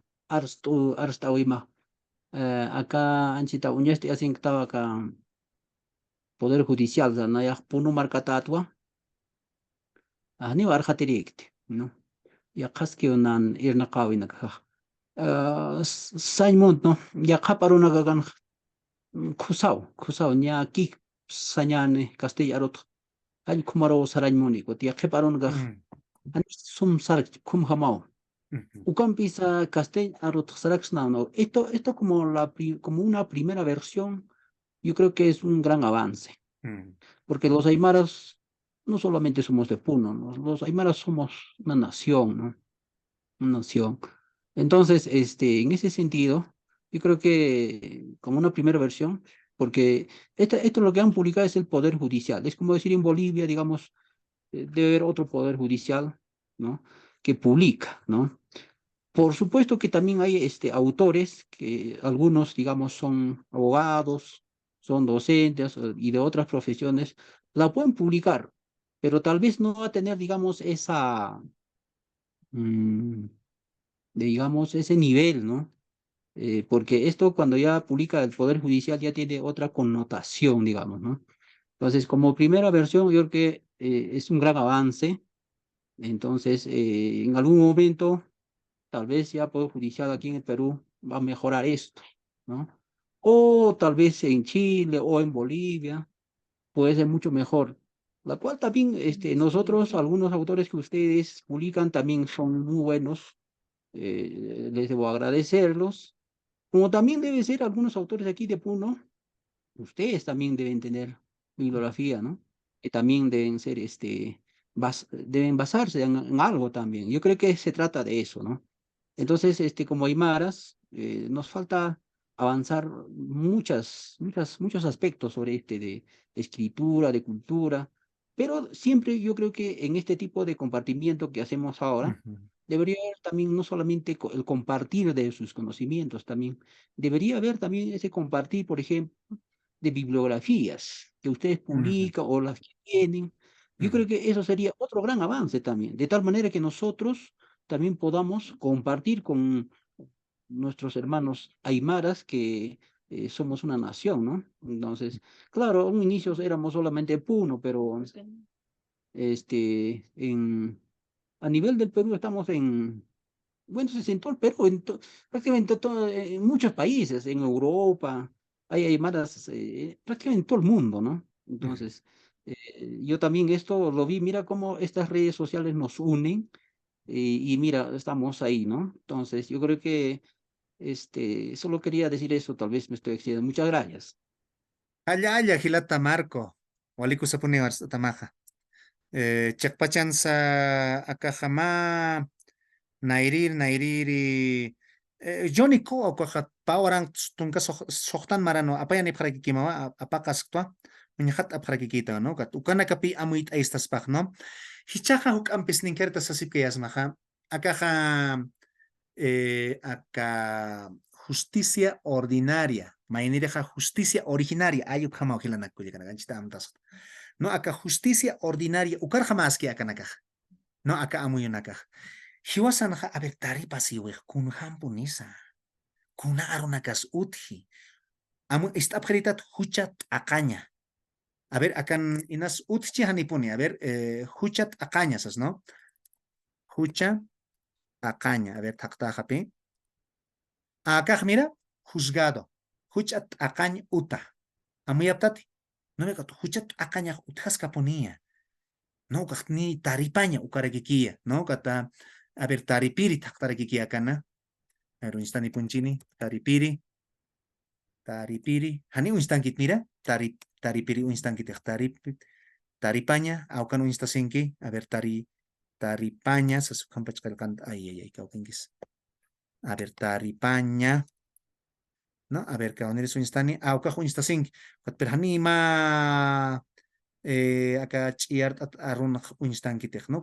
arsta wima. Acá anchita uñesti asin estaba acá poder judicial na ya punu markata atwa. Ni arhatirikti, no. Ya kaski unan irna kawina ka. Saimund no ya kaparuna gagan kusao nya ki sanyane Castilla rot. Ay kumaro sarajmuni ko ya keparun ga ani sum sarak kum hamao. Ucampisa Castell no. Esto como una primera versión, yo creo que es un gran avance, porque los aymaras no solamente somos de Puno, ¿no? Los aymaras somos una nación, ¿no? Una nación. Entonces, en ese sentido, yo creo que como una primera versión, porque esto lo que han publicado es el Poder Judicial. Es como decir en Bolivia, digamos, debe haber otro Poder Judicial, ¿no? Que publica, ¿no? Por supuesto que también hay autores que algunos, digamos, son abogados, son docentes y de otras profesiones, la pueden publicar, pero tal vez no va a tener, digamos, mm, digamos, ese nivel, ¿no? Porque esto cuando ya publica el Poder Judicial ya tiene otra connotación, digamos, ¿no? Entonces, como primera versión, yo creo que es un gran avance. Entonces, en algún momento tal vez ya Poder Judicial aquí en el Perú va a mejorar esto, ¿no? O tal vez en Chile o en Bolivia puede ser mucho mejor. La cual también nosotros, algunos autores que ustedes publican también son muy buenos, les debo agradecerlos, como también debe ser algunos autores aquí de Puno, ustedes también deben tener bibliografía, ¿no? Que también deben ser, deben basarse en algo también. Yo creo que se trata de eso, ¿no? Entonces, como aymaras, nos falta avanzar muchos aspectos sobre de escritura, de cultura, pero siempre yo creo que en este tipo de compartimiento que hacemos ahora, debería haber también no solamente el compartir de sus conocimientos, también debería haber también ese compartir, por ejemplo, de bibliografías que ustedes publican o las que tienen. Yo creo que eso sería otro gran avance también, de tal manera que nosotros también podamos compartir con nuestros hermanos aymaras que somos una nación, ¿no? Entonces, claro, a un inicio éramos solamente Puno, pero a nivel del Perú estamos bueno, se sentó el Perú prácticamente en muchos países, en Europa, hay aymaras prácticamente en todo el mundo, ¿no? Entonces, yo también esto lo vi, mira cómo estas redes sociales nos unen y mira, estamos ahí, ¿no? Entonces, yo creo que solo quería decir eso, tal vez me estoy excediendo. Muchas gracias. allá hilata Marco waliku sapune tamaja chakpachansa akajama nairiri Johnny ko o kahat pawarang tungka sohtan marano apa yang ipra kikimawa apakas twa menyahat apra kikita no kat ukana kapi amuit aistas pak no hichaja huk ampis ninkerta sasip kayas maha akaja aka justicia ordinaria mainiraja justicia originaria ayuk hama ojilanak kuyakana ganchita amtas no aka justicia ordinaria ukar jamás que akanakaj no aka amuyunakaj hiwasanaja a ver taripasiwej kun hampunisa kuna arunakas uthi amu istapjeritat huchat akaña A ver, acá inas utchi hanipuni. A ver, huchat acañas, ¿no? Hucha acaña. A ver, takta japi. Acá, mira, juzgado. Huchat acaña uta. Amuyaptati. No me cato. Huchat acaña utjaska ponía. No, ni taripaña ukarakikia. No, kata. A ver, taripiri taktarakikia kana. A ver, instani punchini. Taripiri. Taripiri. Hani instankit mira. Taripiri instankit. Taripaña. Aukan instasinki. A ver, taripaña. Sasukan pachkalkan. Ay, kaukingis. A ver, taripaña. ¿No? A ver, cada uno es un instante. Auka un instasin. Pero hani ma acá chiar arun un instante ¿no?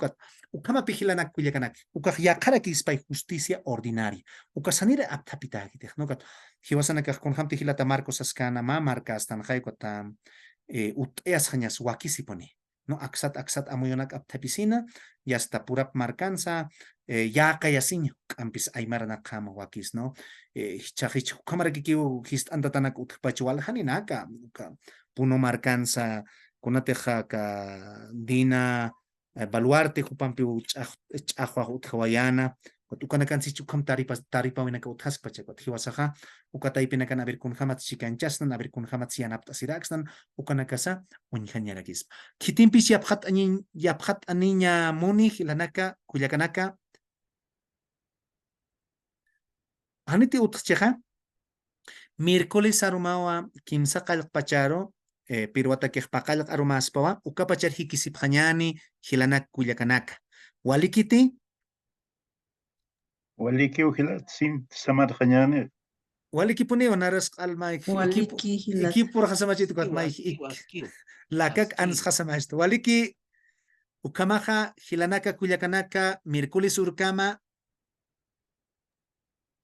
Ukama pigilanak kullakanak. Uka yakara kispay justicia ordinaria. Uka sanira aptapita kitej, ¿no? Hiwasana ka con ham pigilata marcos askana ma marcas tan haykota uteas hañas wakisiponi. ¿No? Aksat amuyonak aptapisina, ya está pura marcanza, ya kayasiño, campis aymara kama wakis, ¿no? Chajich, kamara kikiu hist andatanak utpachual haninaka, puno marcanza, kunateja ka dina, baluarte, jupampi chahua utjawayana, ukana kansi chukam taripa winaka uthaspacha, hiwasaja, ukataipina kan abir kun hamat chikanchasnan, abir kun hamat sianapta siraxnan, ukana kasa, unjanyarakis. Kitimpis yaphat aniña muni hilanaka, kuyakanaka. Haniti utcheja, miércoles arumawa kimsa qalqpacharo, pirwata kejpaqalq arumaspawa, ukapachar hikisiphañani hilanak kuyakanaka. Walikiti, Waliki uhilat sim samad khanyane. waliki puni onaras alma equipo hasamachito kasmay lakak ans hasamachito. Waliki ukamaja hilanaka kuyakanaka miércoles urkama.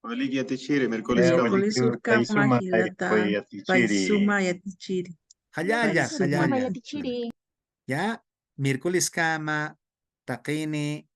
Waliki atichiri, miércoles kama. Miércoles urkama hilata paisuma yatichiri. Hallalla. Ya, miércoles kama, taqini,